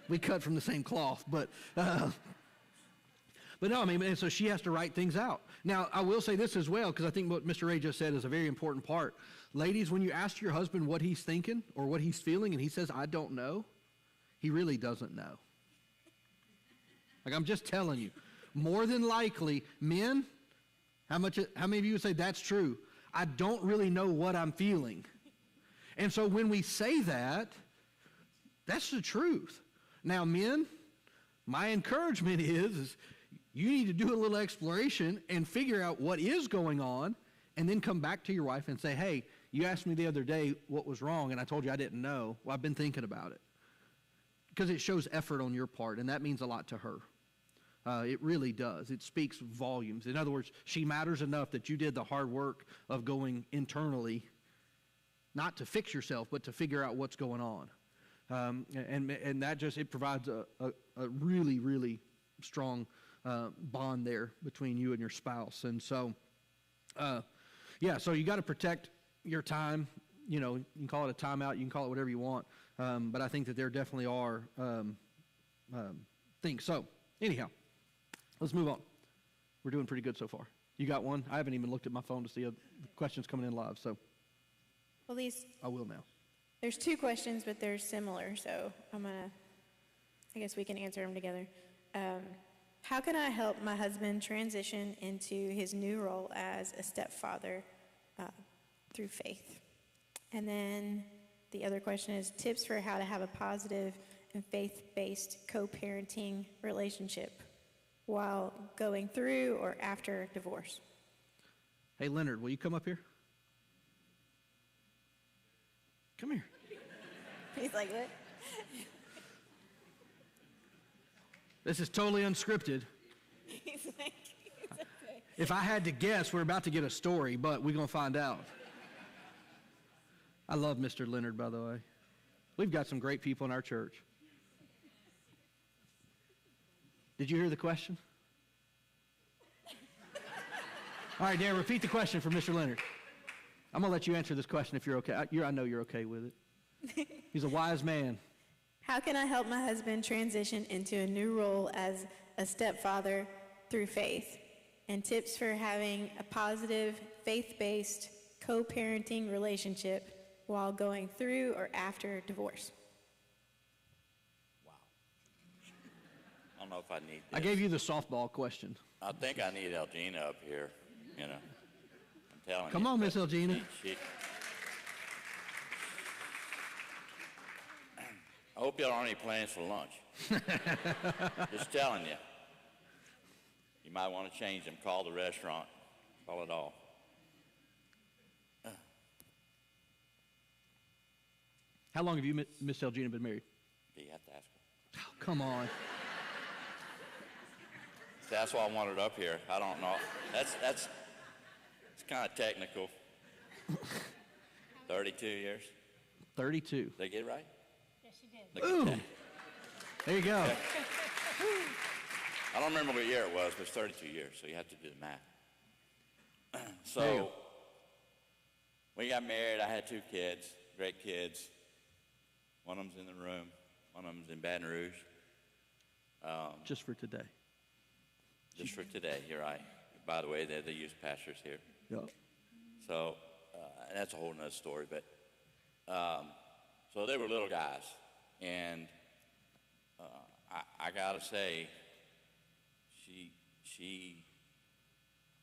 We cut from the same cloth. But no, and so she has to write things out. Now, I will say this as well, because I think what Mr. Ray just said is a very important part. Ladies, when you ask your husband what he's thinking or what he's feeling and he says, I don't know, he really doesn't know. Like, I'm just telling you, more than likely, men, how many of you would say that's true? I don't really know what I'm feeling. And so when we say that, that's the truth. Now, men, my encouragement is you need to do a little exploration and figure out what is going on and then come back to your wife and say, hey, you asked me the other day what was wrong and I told you I didn't know. Well, I've been thinking about it. Because it shows effort on your part, and that means a lot to her. It really does. It speaks volumes. In other words, she matters enough that you did the hard work of going internally, not to fix yourself, but to figure out what's going on. And that just, it provides a really, really strong bond there between you and your spouse. And so, so you got to protect your time. You can call it a timeout, you can call it whatever you want. But I think that there definitely are things. So, anyhow, let's move on. We're doing pretty good so far. You got one? I haven't even looked at my phone to see the questions coming in live, so. Well, I will now. There's two questions, but they're similar, so I guess we can answer them together. How can I help my husband transition into his new role as a stepfather through faith? And then the other question is tips for how to have a positive and faith-based co-parenting relationship while going through or after divorce. Hey, Leonard, will you come up here? Come here. He's like, what? This is totally unscripted. He's like, it's okay. If I had to guess, we're about to get a story, but we're going to find out. I love Mr. Leonard, by the way. We've got some great people in our church. Did you hear the question? All right, Dan, repeat the question for Mr. Leonard. I'm going to let you answer this question if you're okay. I know you're okay with it. He's a wise man. How can I help my husband transition into a new role as a stepfather through faith? And tips for having a positive, faith-based, co-parenting relationship while going through or after divorce. Wow. don't know if I need this. I gave you the softball question. I think I need Elgina up here, you know. I'm telling you. Come on, Miss Elgina. I hope you don't have any plans for lunch. Just telling you. You might want to change them. Call the restaurant. Call it off. How long have you, Miss Elgina, been married? Do you have to ask her? Oh, come on. That's why I wanted it up here. I don't know. It's kind of technical. 32 years. 32. Did I get it right? Yes, you did. Ooh. There you go. I don't remember what year it was, but it's 32 years, so you have to do the math. There you So go. we got married. I had 2 kids, great kids. One of them's in the room. One of them's in Baton Rouge. Just for today. Just for today, you're right. By the way, they're the youth pastors here. Yep. So that's a whole nother story. But so they were little guys, and I gotta say, she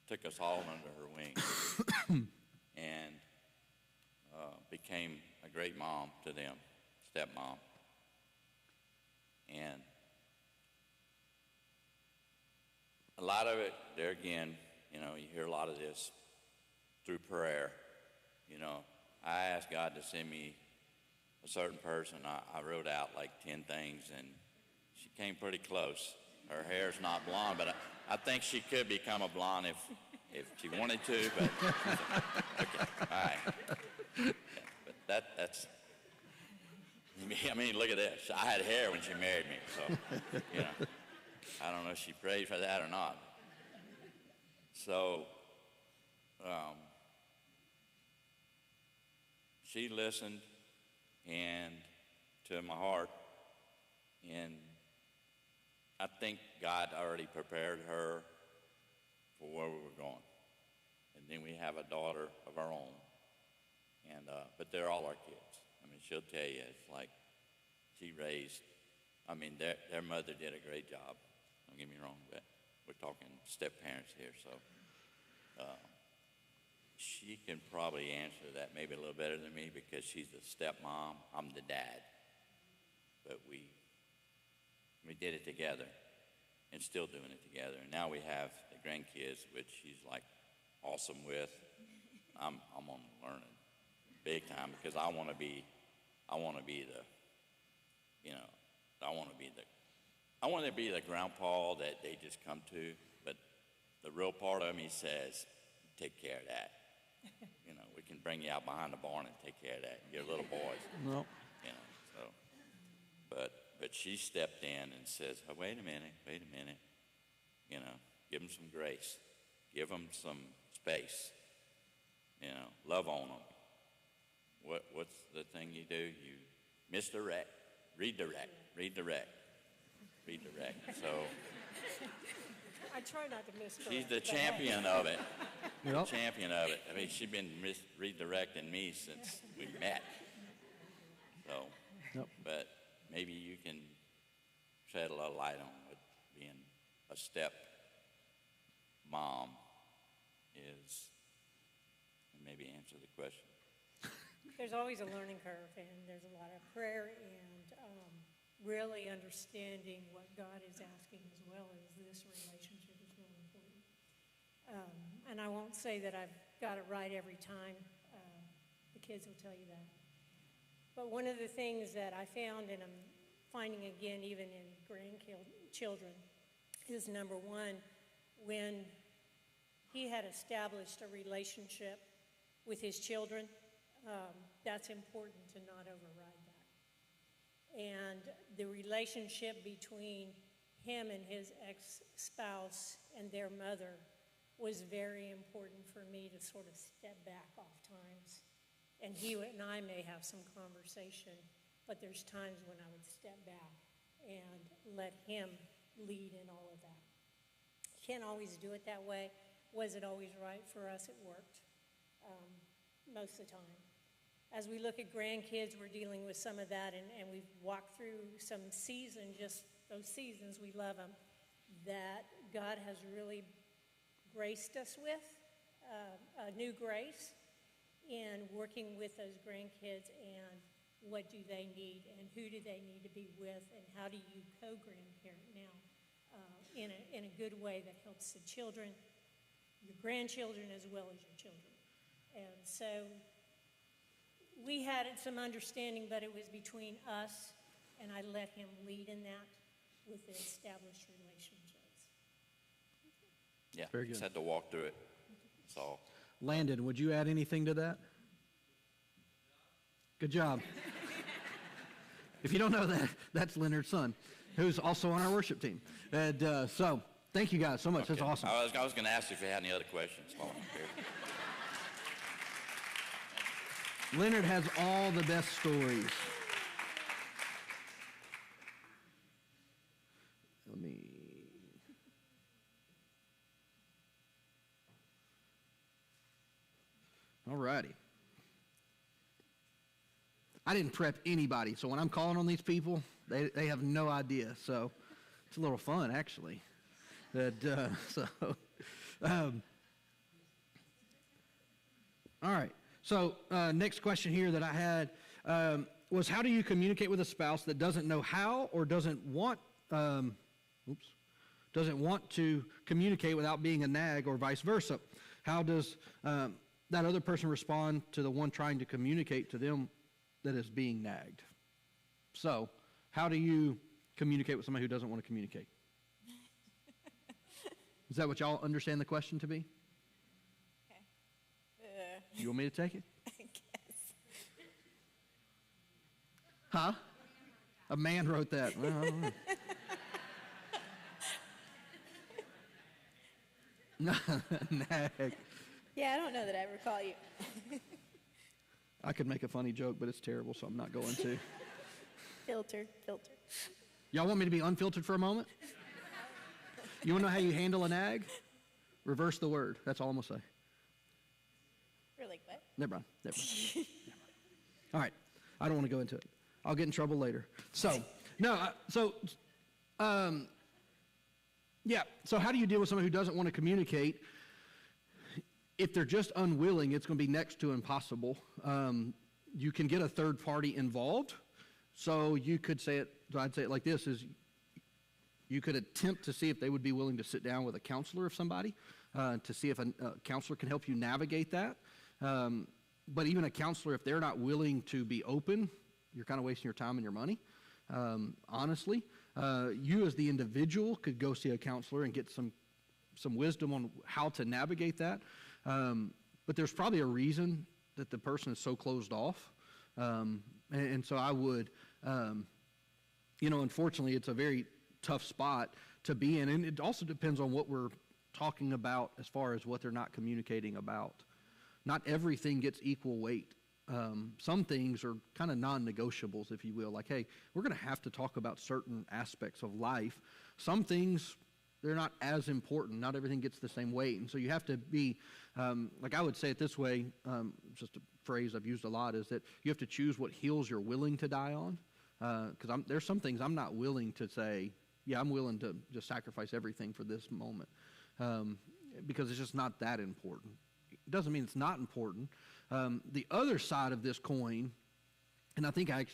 took us all under her wing and became a great mom to them, stepmom. And a lot of it, there again, you know, you hear a lot of this through prayer. You know, I asked God to send me a certain person. I wrote out like 10 things, and she came pretty close. Her hair's not blonde, but I think she could become a blonde if she wanted to, but okay, all right. But that's, I mean, look at this. I had hair when she married me, so, you know. I don't know if she prayed for that or not. So, she listened and to my heart, and I think God already prepared her for where we were going. And then we have a daughter of our own, and but they're all our kids. I mean, she'll tell you, it's like she raised, I mean, their mother did a great job. Don't get me wrong, but we're talking step parents here, so she can probably answer that maybe a little better than me because she's the stepmom, I'm the dad. But we did it together and still doing it together. And now we have the grandkids, which she's like awesome with. I'm on learning big time because I want to be the, you know, I want to be the grandpa that they just come to, but the real part of me says, take care of that. You know, we can bring you out behind the barn and take care of that. Your little boys. No. You know, so, but she stepped in and says, oh, wait a minute. You know, give them some grace. Give them some space. You know, love on them. What's the thing you do? You misdirect, redirect. So I try not to misdirect. she's the champion of it. Yep. Champion of it. I mean, she's been redirecting me since we met. So, Yep. but maybe you can shed a little light on what being a step mom is, and maybe answer the question. There's always a learning curve, and there's a lot of prayer and really understanding what God is asking as well as this relationship is really important. And I won't say that I've got it right every time. The kids will tell you that. But one of the things that I found, and I'm finding again even in grandchildren, is number one, when he had established a relationship with his children, that's important to not override that. And the relationship between him and his ex-spouse and their mother was very important for me to sort of step back off times. And he and I may have some conversation, but there's times when I would step back and let him lead in all of that. Can't always do it that way. Was it always right for us? It worked most of the time. As we look at grandkids, we're dealing with some of that, and we've walked through some season just those seasons, we love them, that God has really graced us with, a new grace in working with those grandkids and what do they need and who do they need to be with and how do you co-grandparent now in a good way that helps the children, your grandchildren as well as your children. And so we had some understanding, but it was between us, and I let him lead in that with the established relationships. Yeah, Very good. just had to walk through it. That's all. Landon, would you add anything to that? Good job. If you don't know that, that's Leonard's son, who's also on our worship team. And so, thank you guys so much. That's Okay. awesome. I was going to ask you if you had any other questions. Hold on here. Leonard has all the best stories. Let me... All righty. I didn't prep anybody, so when I'm calling on these people, they have no idea. So it's a little fun, actually. All right. So next question here that I had was, how do you communicate with a spouse that doesn't know how or doesn't want to communicate without being a nag, or vice versa? How does that other person respond to the one trying to communicate to them that is being nagged? So, how do you communicate with somebody who doesn't want to communicate? Is that what y'all understand the question to be? Okay. You want me to take it? I guess. Huh? A man wrote that. Well, I don't know. Nag. Yeah, I don't know that I recall you. I could make a funny joke, but it's terrible, so I'm not going to. Filter. Y'all want me to be unfiltered for a moment? You want to know how you handle a nag? Reverse the word. That's all I'm going to say. Really, what? Never mind. All right. I don't want to go into it. I'll get in trouble later. So, yeah. So how do you deal with someone who doesn't want to communicate? If they're just unwilling, it's going to be next to impossible. You can get a third party involved. So you could say it, I'd say it like this, is you could attempt to see if they would be willing to sit down with a counselor of somebody, to see if a counselor can help you navigate that. But even a counselor, if they're not willing to be open, you're kind of wasting your time and your money, honestly. You as the individual could go see a counselor and get some wisdom on how to navigate that. But there's probably a reason that the person is so closed off. And so I would, unfortunately, it's a very tough spot to be in. And it also depends on what we're talking about as far as what they're not communicating about. Not everything gets equal weight. Some things are kind of non-negotiables, if you will. Like, hey, we're going to have to talk about certain aspects of life. Some things, they're not as important. Not everything gets the same weight. And so you have to be, like I would say it this way, just a phrase I've used a lot, is that you have to choose what hills you're willing to die on. Because there's some things I'm not willing to say, yeah, I'm willing to just sacrifice everything for this moment. Because it's just not that important. It doesn't mean it's not important. The other side of this coin, and I think I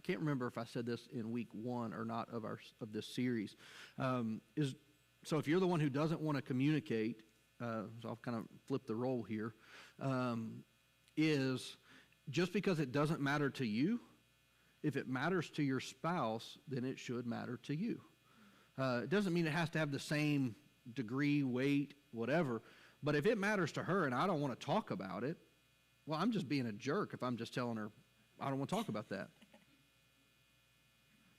can't remember if I said this in week 1 or not of this series, is, so if you're the one who doesn't want to communicate, so I'll kind of flip the role here, is just because it doesn't matter to you, if it matters to your spouse, then it should matter to you. It doesn't mean it has to have the same degree, weight, whatever, but if it matters to her and I don't want to talk about it, well, I'm just being a jerk if I'm just telling her I don't want to talk about that.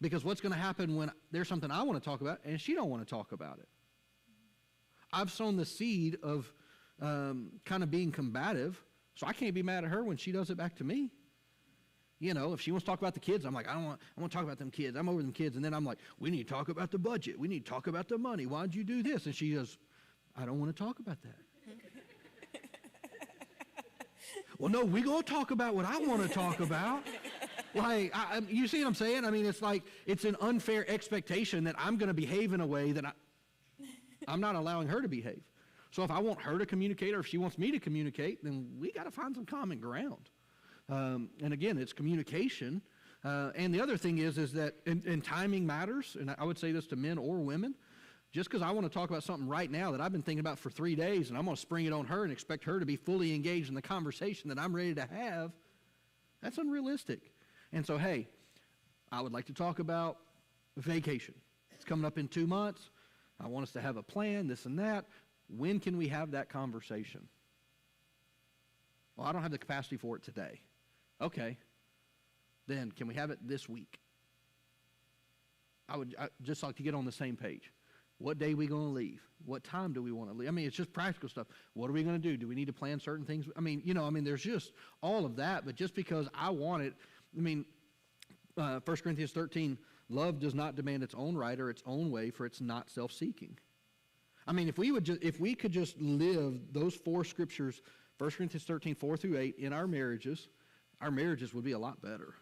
Because what's going to happen when there's something I want to talk about and she don't want to talk about it? I've sown the seed of kind of being combative, so I can't be mad at her when she does it back to me. If she wants to talk about the kids, I'm like, I want to talk about them kids. I'm over them kids. And then I'm like, we need to talk about the budget. We need to talk about the money. Why'd you do this? And she goes, I don't want to talk about that. Well, no, we're going to talk about what I want to talk about. Like, you see what I'm saying? I mean, it's like, it's an unfair expectation that I'm going to behave in a way that I'm not allowing her to behave. So if I want her to communicate or if she wants me to communicate, then we got to find some common ground. And again, it's communication. And the other thing is that, and timing matters, and I would say this to men or women, just because I want to talk about something right now that I've been thinking about for 3 days, and I'm going to spring it on her and expect her to be fully engaged in the conversation that I'm ready to have, that's unrealistic. And so, hey, I would like to talk about vacation. It's coming up in 2 months. I want us to have a plan, this and that. When can we have that conversation? Well, I don't have the capacity for it today. Okay. Then can we have it this week? I'd just like to get on the same page. What day are we going to leave? What time do we want to leave? I mean, it's just practical stuff. What are we going to do? Do we need to plan certain things? I mean, there's just all of that, but just because I want it, 1 Corinthians 13, love does not demand its own right or its own way, for it's not self-seeking. I mean, if we could just live those 4 scriptures, 1 Corinthians 13, 4 through 8, in our marriages would be a lot better.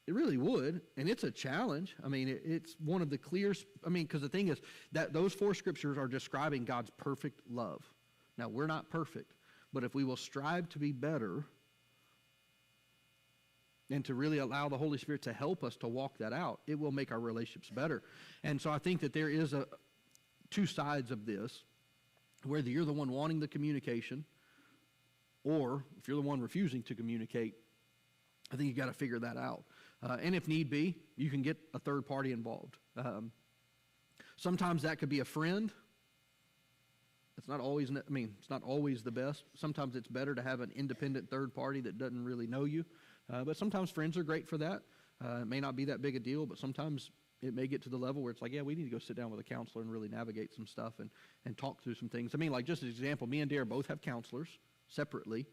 It really would, and it's a challenge. I mean, it's one of the clear, because the thing is that those 4 scriptures are describing God's perfect love. Now, we're not perfect, but if we will strive to be better and to really allow the Holy Spirit to help us to walk that out, it will make our relationships better. And so I think that there is 2 sides of this, whether you're the one wanting the communication or if you're the one refusing to communicate. I think you got to figure that out. And if need be, you can get a third party involved. Sometimes that could be a friend. It's not always the best. Sometimes it's better to have an independent third party that doesn't really know you. But sometimes friends are great for that. It may not be that big a deal, but sometimes it may get to the level where it's like, yeah, we need to go sit down with a counselor and really navigate some stuff and talk through some things. I mean, like just as an example, me and Dara both have counselors separately.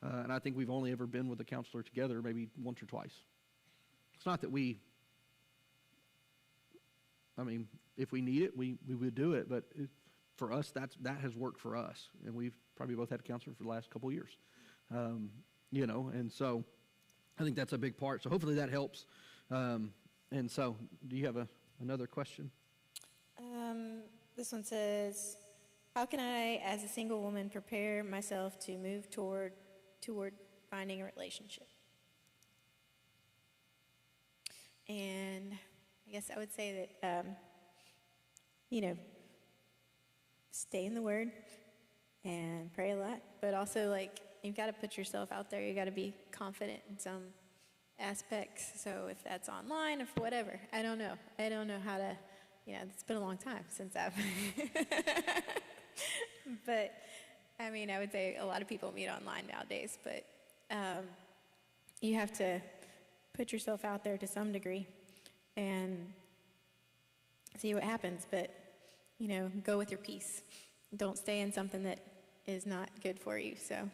And I think we've only ever been with a counselor together maybe once or twice. It's not that if we need it, we would do it. But for us, that has worked for us. And we've probably both had a counselor for the last couple of years. And so I think that's a big part. So hopefully that helps. And so do you have another question? This one says, how can I, as a single woman, prepare myself to move toward finding a relationship? And I guess I would say that, stay in the Word and pray a lot, but also, you've got to put yourself out there. You've got to be confident in some aspects. So if that's online or for whatever, I don't know how to, it's been a long time since I've, but, I would say a lot of people meet online nowadays, but you have to put yourself out there to some degree and see what happens. But, go with your peace. Don't stay in something that is not good for you. So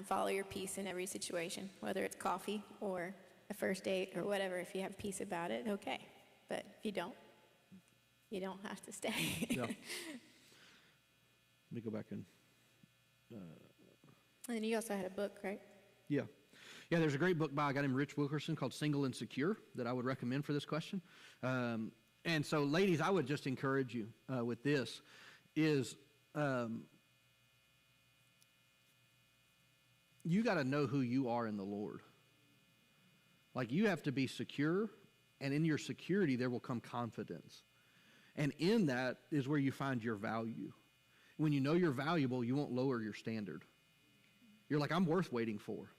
follow your peace in every situation, whether it's coffee or a first date or whatever. If you have peace about it, okay. But if you don't have to stay. Yeah. Let me go back and... And you also had a book, right? Yeah. Yeah, there's a great book by a guy named Rich Wilkerson called Single and Secure that I would recommend for this question. And so, ladies, I would just encourage you with this is you got to know who you are in the Lord. Like, you have to be secure, and in your security there will come confidence. And in that is where you find your value. When you know you're valuable, you won't lower your standard. You're like, I'm worth waiting for.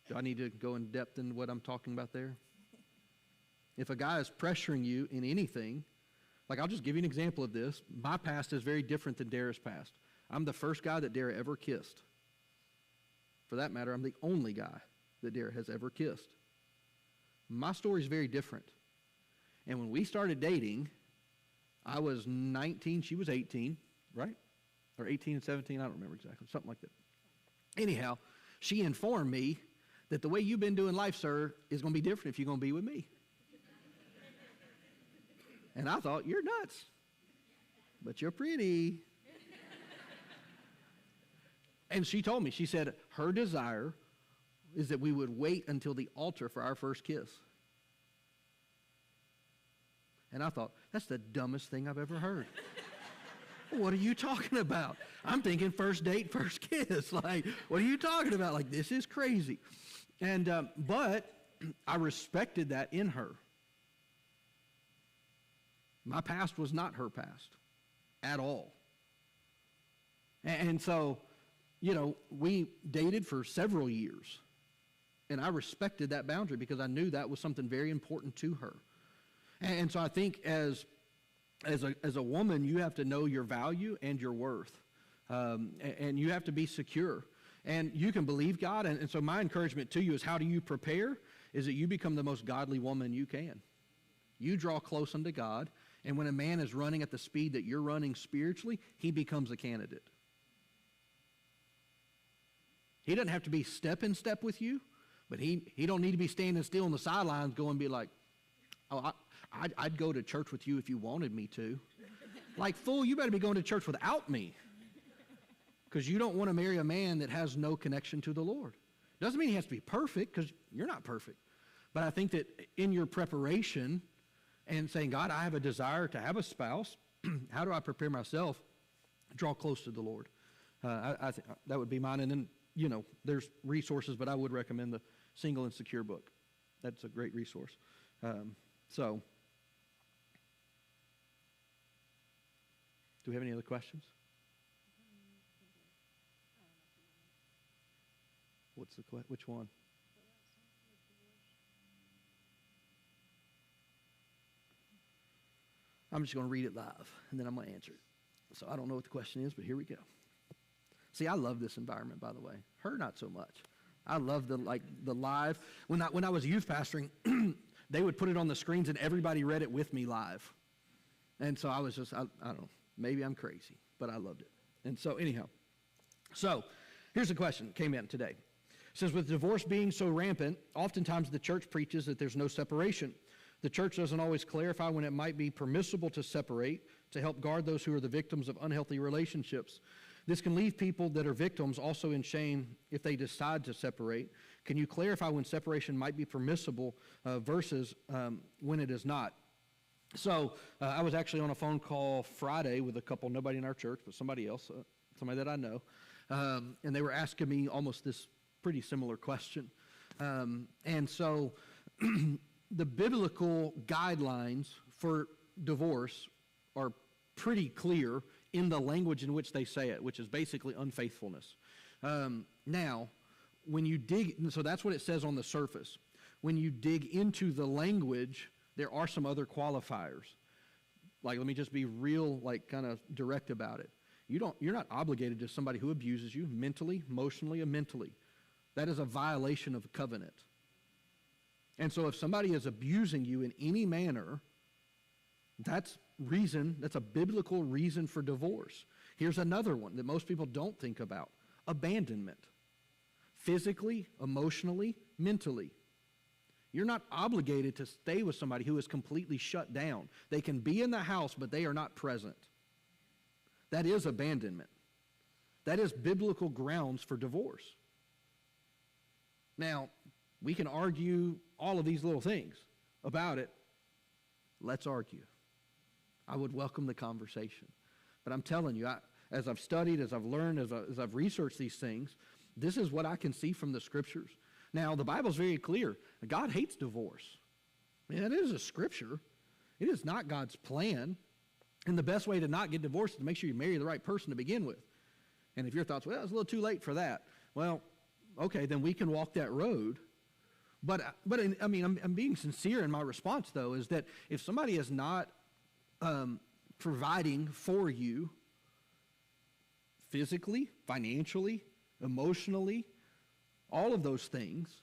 Do I need to go in depth in what I'm talking about there? If a guy is pressuring you in anything, I'll just give you an example of this. My past is very different than Dara's past. I'm the first guy that Dara ever kissed. For that matter, I'm the only guy that Dara has ever kissed. My story is very different. And when we started dating, I was 19, she was 18, right? Or 18 and 17, I don't remember exactly, something like that. Anyhow, she informed me that the way you've been doing life, sir, is going to be different if you're going to be with me. And I thought, you're nuts, but you're pretty. And she told me, she said her desire is that we would wait until the altar for our first kiss. And I thought, that's the dumbest thing I've ever heard. What are you talking about? I'm thinking first date, first kiss. Like, what are you talking about? Like, this is crazy. And, but I respected that in her. My past was not her past at all. And so, you know, we dated for several years. And I respected that boundary because I knew that was something very important to her. And so I think as a woman, you have to know your value and your worth. And you have to be secure. And you can believe God. And so my encouragement to you is, how do you prepare? Is that you become the most godly woman you can. You draw close unto God. And when a man is running at the speed that you're running spiritually, he becomes a candidate. He doesn't have to be step in step with you, but he don't need to be standing still on the sidelines going and be like, oh, I'd go to church with you if you wanted me to. Like, fool, you better be going to church without me, because you don't want to marry a man that has no connection to the Lord. Doesn't mean he has to be perfect, because you're not perfect. But I think that in your preparation and saying, God, I have a desire to have a spouse, how do I prepare myself? Draw close to the Lord. I think that would be mine. And then, you know, there's resources, but I would recommend the Single and Secure book. That's a great resource. So, do we have any other questions? Which one? I'm just going to read it live, and then I'm going to answer it. So I don't know what the question is, but here we go. See, I love this environment, by the way. Her, not so much. I love the live. When I was youth pastoring, they would put it on the screens, and everybody read it with me live. And so I was just, I don't know, maybe I'm crazy, but I loved it. And so anyhow, so here's a question that came in today. It says, with divorce being so rampant, oftentimes the church preaches that there's no separation. The church doesn't always clarify when it might be permissible to separate to help guard those who are the victims of unhealthy relationships. This can leave people that are victims also in shame if they decide to separate. Can you clarify when separation might be permissible versus when it is not? So I was actually on a phone call Friday with a couple, nobody in our church, but somebody else, somebody that I know, and they were asking me almost this pretty similar question. And so the biblical guidelines for divorce are pretty clear in the language in which they say it, which is basically unfaithfulness. Now, when you dig, so that's what it says on the surface. When you dig into the language, there are some other qualifiers. Like, let me just be real, like, kind of direct about it. You're not obligated to somebody who abuses you mentally, emotionally, or mentally. That is a violation of covenant. And so if somebody is abusing you in any manner, that's a biblical reason for divorce. Here's another one that most people don't think about. Abandonment. Physically, emotionally, mentally. You're not obligated to stay with somebody who is completely shut down. They can be in the house, but they are not present. That is abandonment. That is biblical grounds for divorce. Now, we can argue all of these little things about it. Let's argue. I would welcome the conversation. But I'm telling you, as I've studied, as I've learned, as I've researched these things, this is what I can see from the scriptures. Now, the Bible's very clear. God hates divorce. I mean, that is a scripture. It is not God's plan. And the best way to not get divorced is to make sure you marry the right person to begin with. And if your thoughts, well, it's a little too late for that. Well, okay, then we can walk that road. But I'm being sincere in my response, though, is that if somebody is not providing for you physically, financially, emotionally, all of those things,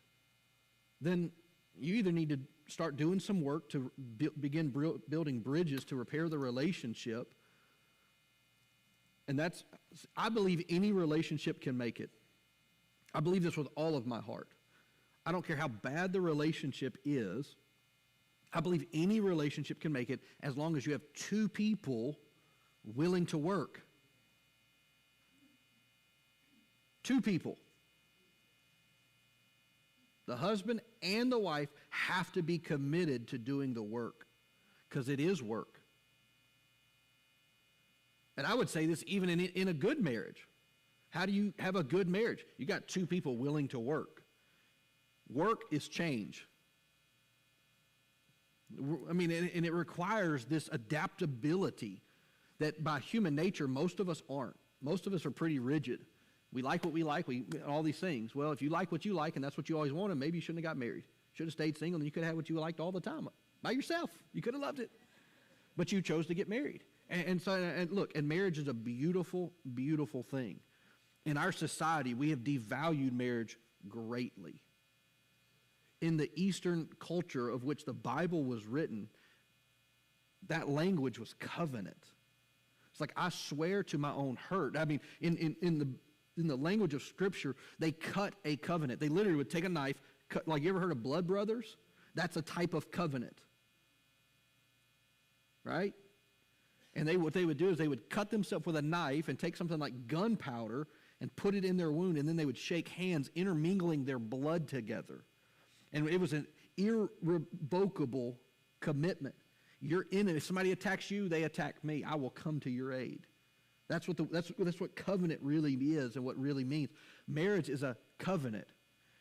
then you either need to start doing some work to begin building bridges to repair the relationship. And I believe any relationship can make it. I believe this with all of my heart. I don't care how bad the relationship is. I believe any relationship can make it as long as you have two people willing to work. Two people. The husband and the wife have to be committed to doing the work, because it is work. And I would say this even in a good marriage. How do you have a good marriage? You got two people willing to work. Work is change. I mean, and it requires this adaptability that by human nature, most of us aren't. Most of us are pretty rigid. We like what we like, all these things. Well, if you like what you like and that's what you always wanted, maybe you shouldn't have got married. Should have stayed single and you could have had what you liked all the time by yourself. You could have loved it. But you chose to get married. And look, marriage is a beautiful, beautiful thing. In our society, we have devalued marriage greatly. In the Eastern culture of which the Bible was written, that language was covenant. It's like, I swear to my own hurt. I mean, in the language of Scripture, they cut a covenant. They literally would take a knife, cut, like, you ever heard of blood brothers? That's a type of covenant. Right? And what they would do is they would cut themselves with a knife and take something like gunpowder and put it in their wound, and then they would shake hands, intermingling their blood together. And it was an irrevocable commitment. You're in it. If somebody attacks you, they attack me. I will come to your aid. That's what covenant really is and what really means. Marriage is a covenant.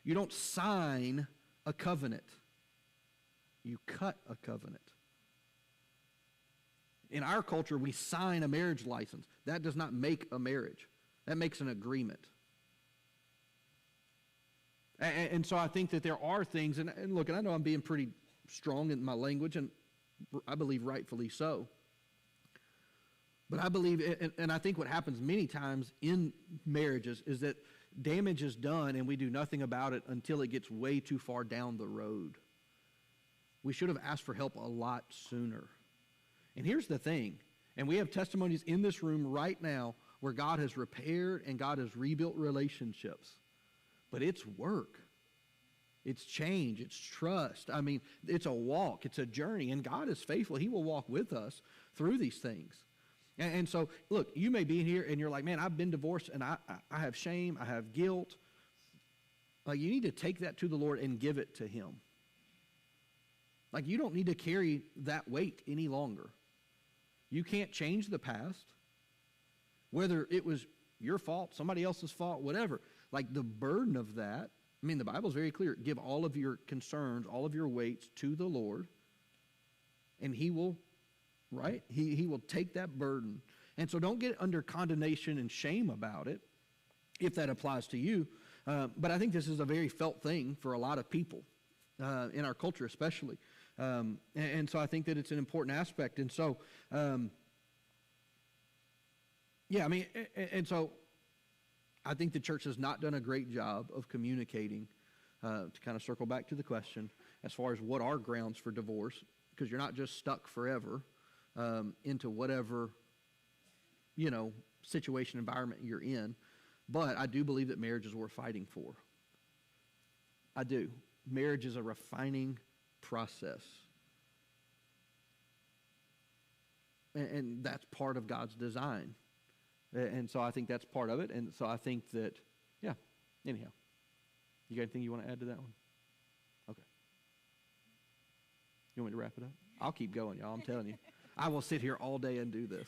You don't sign a covenant. You cut a covenant. In our culture, we sign a marriage license. That does not make a marriage. That makes an agreement. And so I think that there are things, and look, and I know I'm being pretty strong in my language, and I believe rightfully so. But I believe, and I think what happens many times in marriages is that damage is done and we do nothing about it until it gets way too far down the road. We should have asked for help a lot sooner. And here's the thing, and we have testimonies in this room right now where God has repaired and God has rebuilt relationships. But it's work. It's change. It's trust. I mean, it's a walk. It's a journey. And God is faithful. He will walk with us through these things. And so, look, you may be here and you're like, man, I've been divorced and I have shame. I have guilt. Like, you need to take that to the Lord and give it to Him. Like, you don't need to carry that weight any longer. You can't change the past. Whether it was your fault, somebody else's fault, whatever. Like, the burden of that, I mean, the Bible's very clear. Give all of your concerns, all of your weights to the Lord, and He will, right? He will take that burden. And so don't get under condemnation and shame about it, if that applies to you. But I think this is a very felt thing for a lot of people, in our culture especially. And so I think that it's an important aspect. And so, yeah, I mean, and so I think the church has not done a great job of communicating, to kind of circle back to the question, as far as what are grounds for divorce, because you're not just stuck forever into whatever, situation, environment you're in. But I do believe that marriage is worth fighting for. I do. Marriage is a refining process. And that's part of God's design. And so I think that's part of it. And so I think that, yeah, anyhow. You got anything you want to add to that one? Okay. You want me to wrap it up? I'll keep going, y'all. I'm telling you. I will sit here all day and do this.